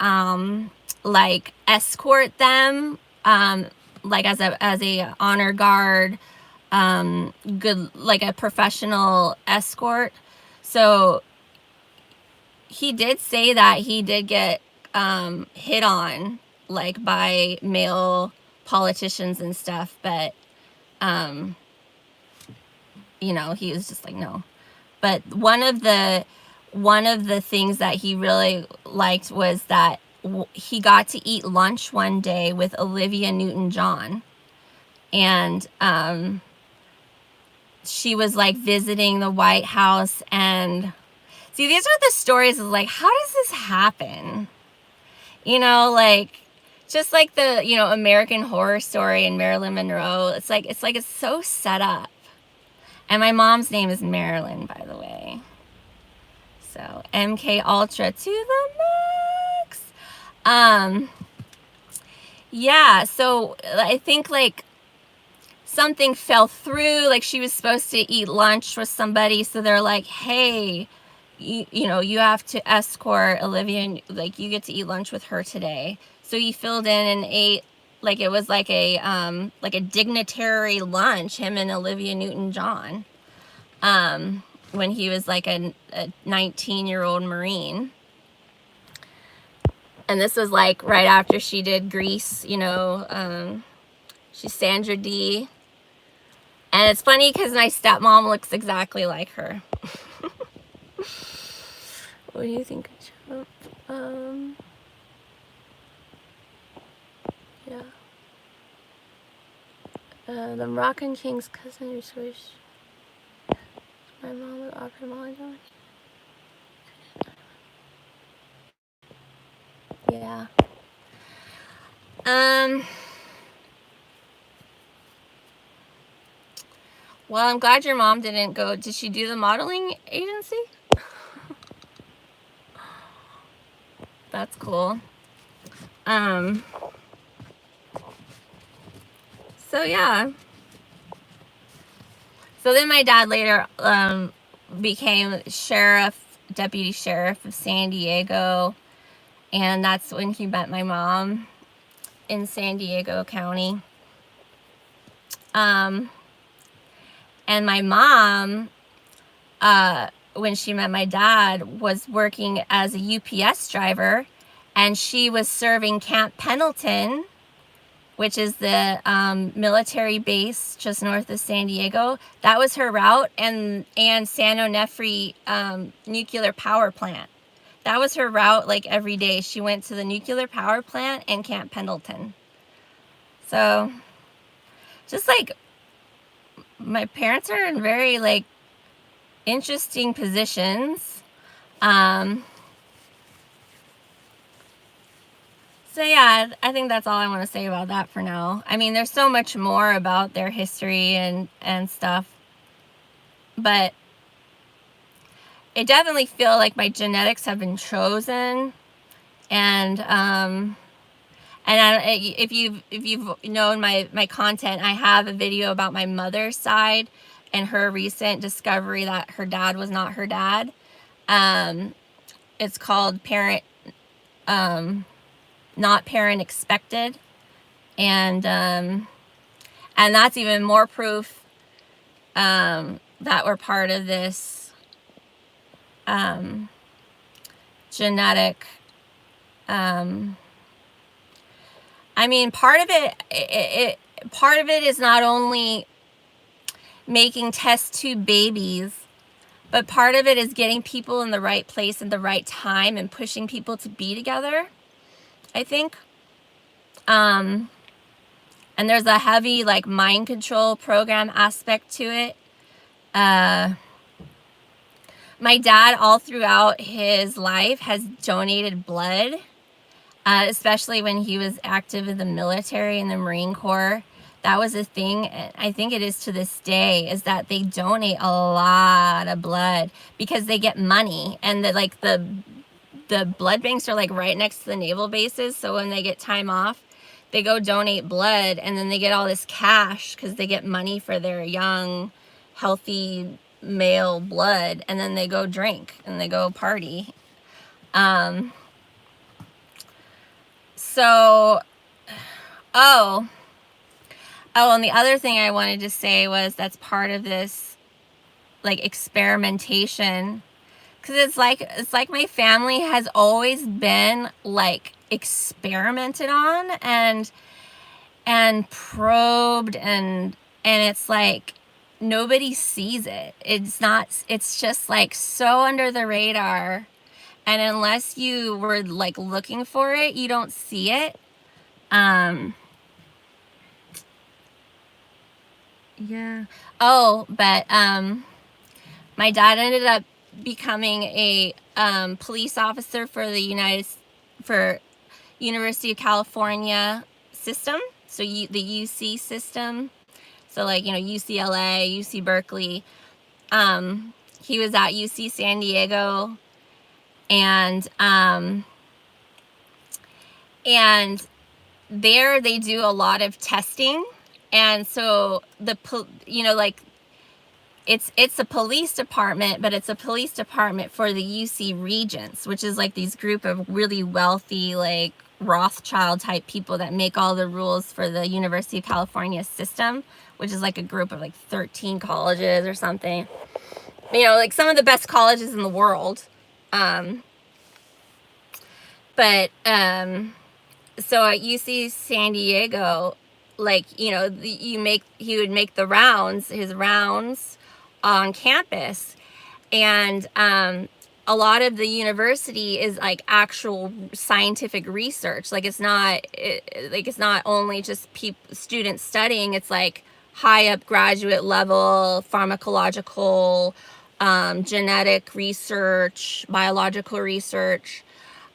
like escort them like as a honor guard, good, like a professional escort. So he did say that he did get hit on like by male politicians and stuff, but you know, he was just like no. But one of the things that he really liked was that he got to eat lunch one day with Olivia Newton-John, and she was like visiting the White House. And see, these are the stories of like, how does this happen? You know, like just like the, you know, American Horror Story and Marilyn Monroe. It's like it's so set up. And my mom's name is Marilyn, by the way. So MK Ultra to the max. Yeah, so I think like something fell through, like she was supposed to eat lunch with somebody, so they're like, hey, you know, you have to escort Olivia, and like you get to eat lunch with her today. So he filled in and ate, like it was like a dignitary lunch, him and Olivia Newton-John, when he was like a 19-year-old Marine. And this was like right after she did Grease, you know, she's Sandra Dee. And it's funny because my stepmom looks exactly like her. What do you think of Trump? Yeah. The Moroccan king's cousin who switched. My mom would offer Molly. Yeah. Well, I'm glad your mom didn't go. Did she do the modeling agency? That's cool. So yeah. So then my dad later became deputy sheriff of San Diego, and that's when he met my mom in San Diego County. And my mom, when she met my dad, was working as a UPS driver, and she was serving Camp Pendleton, which is the military base just north of San Diego. That was her route, and San Onofre nuclear power plant. That was her route, like every day. She went to the nuclear power plant and Camp Pendleton. So, just like, my parents are in very like interesting positions. So yeah, I think that's all I want to say about that for now. I mean, there's so much more about their history and stuff, but I definitely feel like my genetics have been chosen. And if you've known my content, I have a video about my mother's side, and her recent discovery that her dad was not her dad. It's called not parent expected, and that's even more proof that we're part of this genetic. I mean, part of it is not only making test tube babies, but part of it is getting people in the right place at the right time and pushing people to be together, I think. And there's a heavy like mind control program aspect to it. My dad all throughout his life has donated blood, especially when he was active in the military and the Marine Corps. That was a thing. I think it is to this day, is that they donate a lot of blood because they get money, and the blood banks are like right next to the naval bases. So when they get time off, they go donate blood, and then they get all this cash because they get money for their young, healthy male blood, and then they go drink and they go party. And the other thing I wanted to say was that's part of this like experimentation, because it's like my family has always been like experimented on and probed, and it's like nobody sees it. It's just like so under the radar, and unless you were like looking for it, you don't see it. Yeah. But my dad ended up becoming a police officer for the University of California system, so the UC system. So like, UCLA, UC Berkeley. He was at UC San Diego, and there they do a lot of testing. And so it's a police department, but it's a police department for the UC Regents, which is like these group of really wealthy, like Rothschild type people that make all the rules for the University of California system, which is like a group of like 13 colleges or something. Like some of the best colleges in the world. So at UC San Diego, like, he would make his rounds on campus, and a lot of the university is like actual scientific research. Like it's not only just students studying. It's like high up graduate level pharmacological, genetic research, biological research.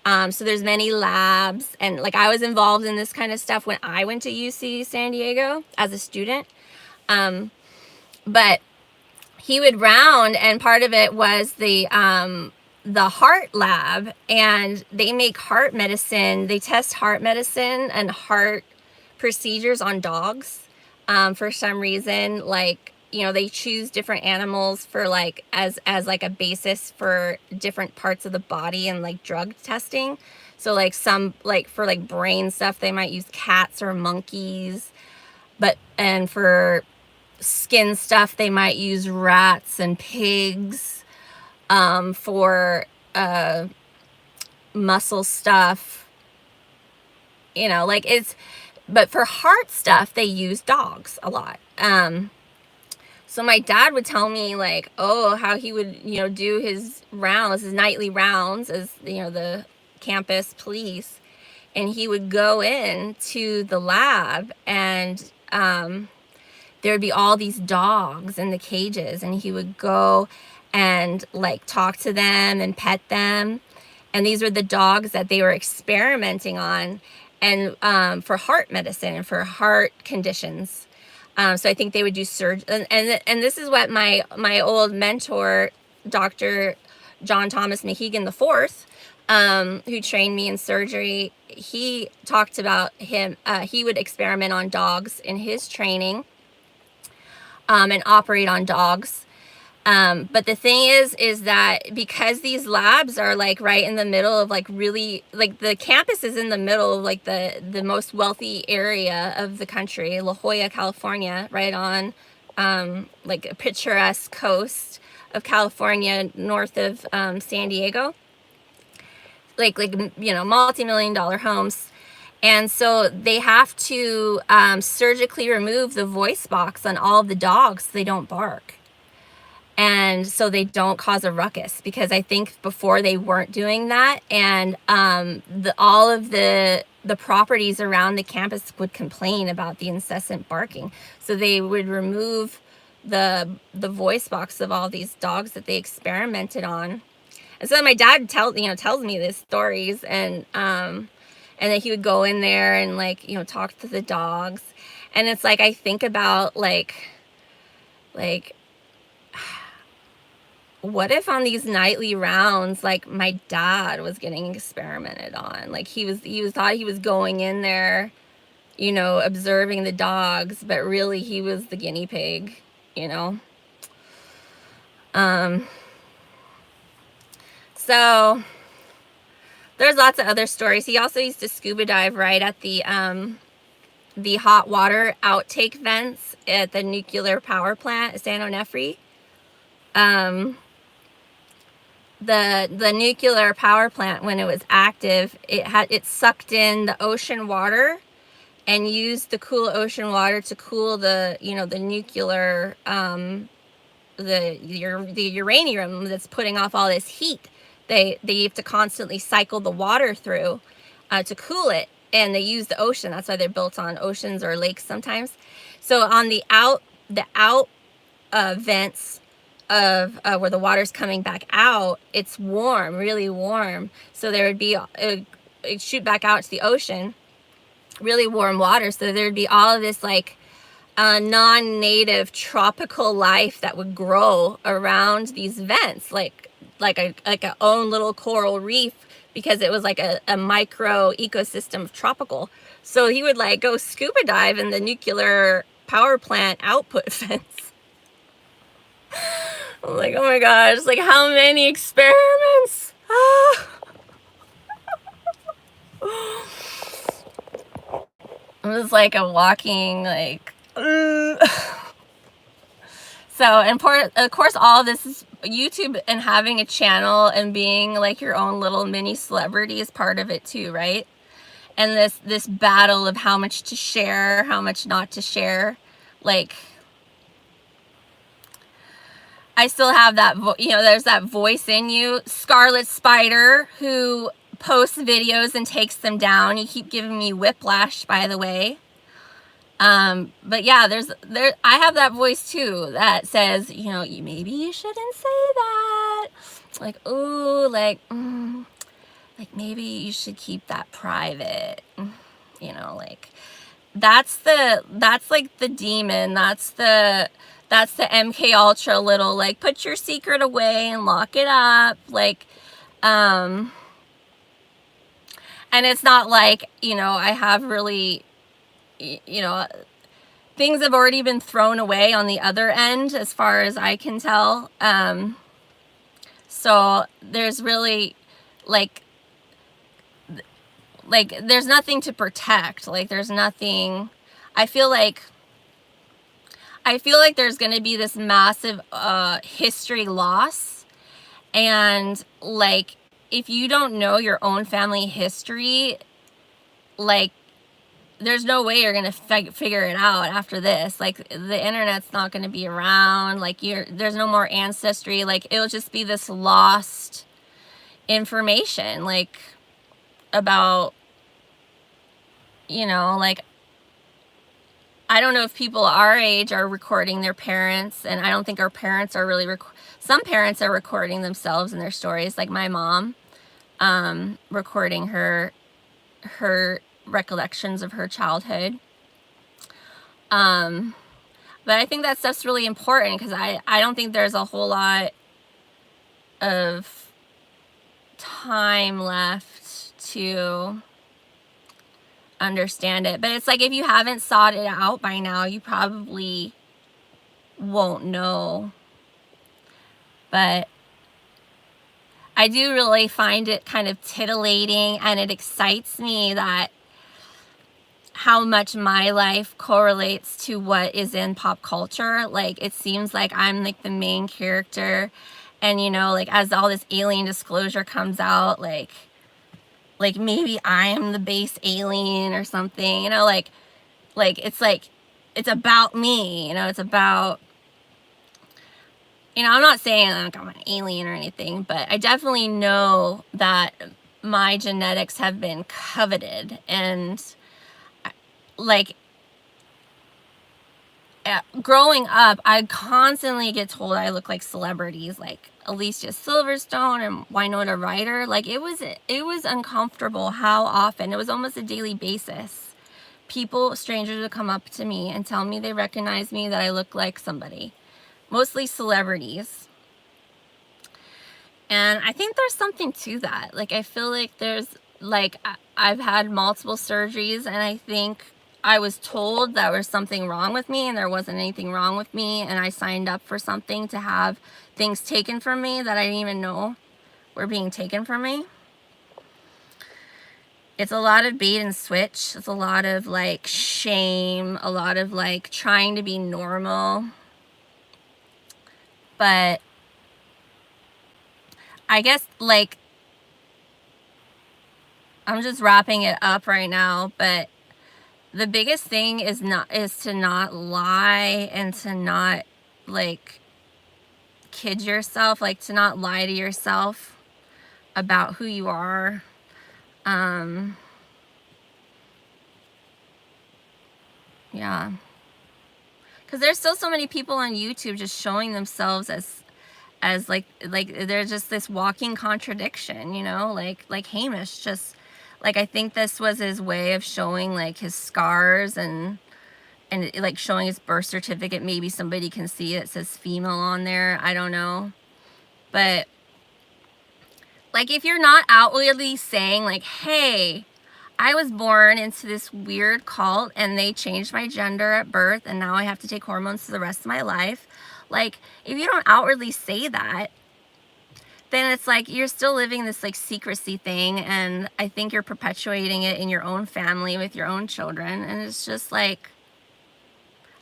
So there's many labs, and like I was involved in this kind of stuff when I went to UC San Diego as a student. But he would round, and part of it was the heart lab, and they make heart medicine. They test heart medicine and heart procedures on dogs. For some reason, like, they choose different animals for like as like a basis for different parts of the body and like drug testing. So like some like for like brain stuff they might use cats or monkeys, and for skin stuff they might use rats and pigs. For muscle stuff, but for heart stuff they use dogs a lot. So my dad would tell me like, how he would, do his nightly rounds as, the campus police. And he would go in to the lab, and there would be all these dogs in the cages, and he would go and like talk to them and pet them. And these were the dogs that they were experimenting on, and for heart medicine and for heart conditions. So I think they would do surgery, and this is what my old mentor, Dr. John Thomas Mahegan IV, who trained me in surgery, he talked about him. He would experiment on dogs in his training. and operate on dogs. But the thing is that because these labs are like right in the middle of like really, like the campus is in the middle of like the most wealthy area of the country, La Jolla, California, right on like a picturesque coast of California, north of San Diego, like you know, multi-million-dollar homes. And so they have to surgically remove the voice box on all of the dogs so they don't bark. And so they don't cause a ruckus, because I think before they weren't doing that, and all of the properties around the campus would complain about the incessant barking. So they would remove the voice box of all these dogs that they experimented on. And so my dad tells me these stories, and then he would go in there and like, you know, talk to the dogs. And it's like I think about like what if on these nightly rounds, like my dad was getting experimented on? Like he thought he was going in there, you know, observing the dogs, but really he was the guinea pig, you know? So there's lots of other stories. He also used to scuba dive right at the hot water outtake vents at the nuclear power plant at San Onofre. The nuclear power plant, when it was active, it sucked in the ocean water and used the cool ocean water to cool the, you know, the nuclear the uranium that's putting off all this heat. They have to constantly cycle the water through to cool it, and they use the ocean. That's why they're built on oceans or lakes sometimes. So on the out vents of where the water's coming back out, it's warm, really warm. So there would be it'd shoot back out to the ocean, really warm water. So there would be all of this like non-native tropical life that would grow around these vents, like a own little coral reef, because it was like a micro ecosystem of tropical. So he would like go scuba dive in the nuclear power plant output vents. I'm like, oh my gosh, like how many experiments? It was like a walking like So, and of course, all of this is YouTube, and having a channel and being like your own little mini celebrity is part of it too, right? And this battle of how much to share, how much not to share. Like, I still have that, you know, there's that voice in you, Scarlet Spider, who posts videos and takes them down. You keep giving me whiplash, by the way. But yeah, I have that voice too that says, you know, maybe you shouldn't say that. Like, ooh, like maybe you should keep that private. You know, like that's like the demon. That's the MK Ultra little, like, put your secret away and lock it up. Like, and it's not like, you know, I have really, you know, things have already been thrown away on the other end, as far as I can tell. So there's really like there's nothing to protect. Like there's nothing. I feel like there's going to be this massive history loss, and like if you don't know your own family history, like there's no way you're gonna figure it out after this. Like the internet's not gonna be around. Like there's no more ancestry. Like it'll just be this lost information, like about, you know, like I don't know if people our age are recording their parents, and I don't think our parents are really some parents are recording themselves and their stories, like my mom, recording her recollections of her childhood. But I think that stuff's really important, because I don't think there's a whole lot of time left to understand it. But it's like, if you haven't sought it out by now, you probably won't know. But I do really find it kind of titillating, and it excites me that how much my life correlates to what is in pop culture. Like, it seems like I'm like the main character, and you know, like as all this alien disclosure comes out, like maybe I am the base alien or something, you know, like it's about me, you know, it's about, you know, I'm not saying like I'm an alien or anything, but I definitely know that my genetics have been coveted, and like growing up, I constantly get told I look like celebrities like Alicia Silverstone and Winona Ryder. Like it was uncomfortable how often, it was almost a daily basis. People, strangers would come up to me and tell me they recognize me, that I look like somebody, mostly celebrities. And I think there's something to that. Like, I feel like there's, like, I've had multiple surgeries, and I think I was told that there was something wrong with me, and there wasn't anything wrong with me, and I signed up for something to have things taken from me that I didn't even know were being taken from me. It's a lot of bait and switch. It's a lot of, like, shame, a lot of, like, trying to be normal. But I guess, like, I'm just wrapping it up right now, but the biggest thing is to not lie, and to not, like, kid yourself, like to not lie to yourself about who you are. Yeah, because there's still so many people on YouTube just showing themselves as like they're just this walking contradiction, you know, like Hamish, just like, I think this was his way of showing like his scars, and like showing his birth certificate. Maybe somebody can see it says female on there, I don't know. But like, if you're not outwardly saying like, hey, I was born into this weird cult and they changed my gender at birth and now I have to take hormones for the rest of my life, like, if you don't outwardly say that, then it's like you're still living this like secrecy thing, and I think you're perpetuating it in your own family with your own children. And it's just like,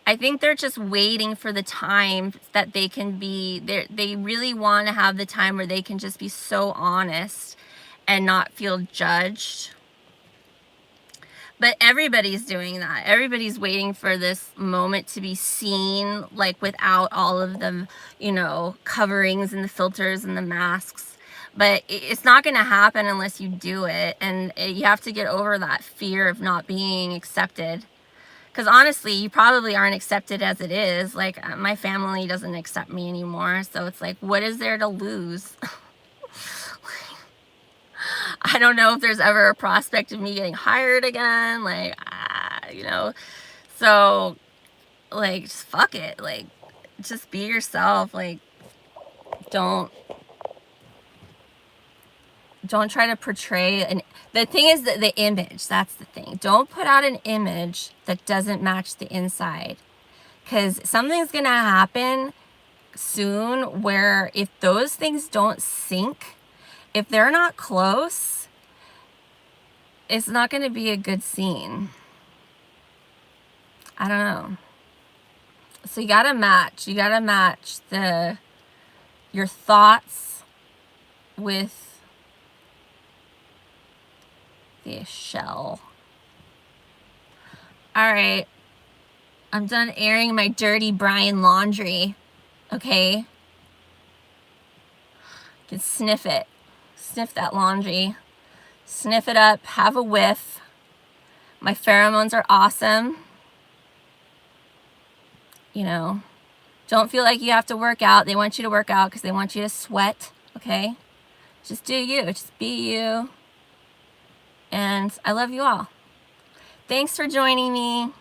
I think they're just waiting for the time that they can be there. They really want to have the time where they can just be so honest and not feel judged. But everybody's doing that. Everybody's waiting for this moment to be seen, like without all of the, you know, coverings and the filters and the masks. But it's not going to happen unless you do it. And you have to get over that fear of not being accepted. Because honestly, you probably aren't accepted as it is. Like, my family doesn't accept me anymore. So it's like, what is there to lose? I don't know if there's ever a prospect of me getting hired again. Like, you know. So, like, just fuck it. Like, just be yourself. Like, don't try to portray an... The thing is that the image, that's the thing. Don't put out an image that doesn't match the inside. Because something's going to happen soon where if those things don't sync, if they're not close, it's not going to be a good scene. I don't know. So you got to match. You got to match your thoughts with the shell. All right. I'm done airing my dirty Brian laundry. Okay? You can sniff it. Sniff that laundry. Sniff it up. Have a whiff. My pheromones are awesome. You know, don't feel like you have to work out. They want you to work out because they want you to sweat. Okay? Just do you. Just be you. And I love you all. Thanks for joining me.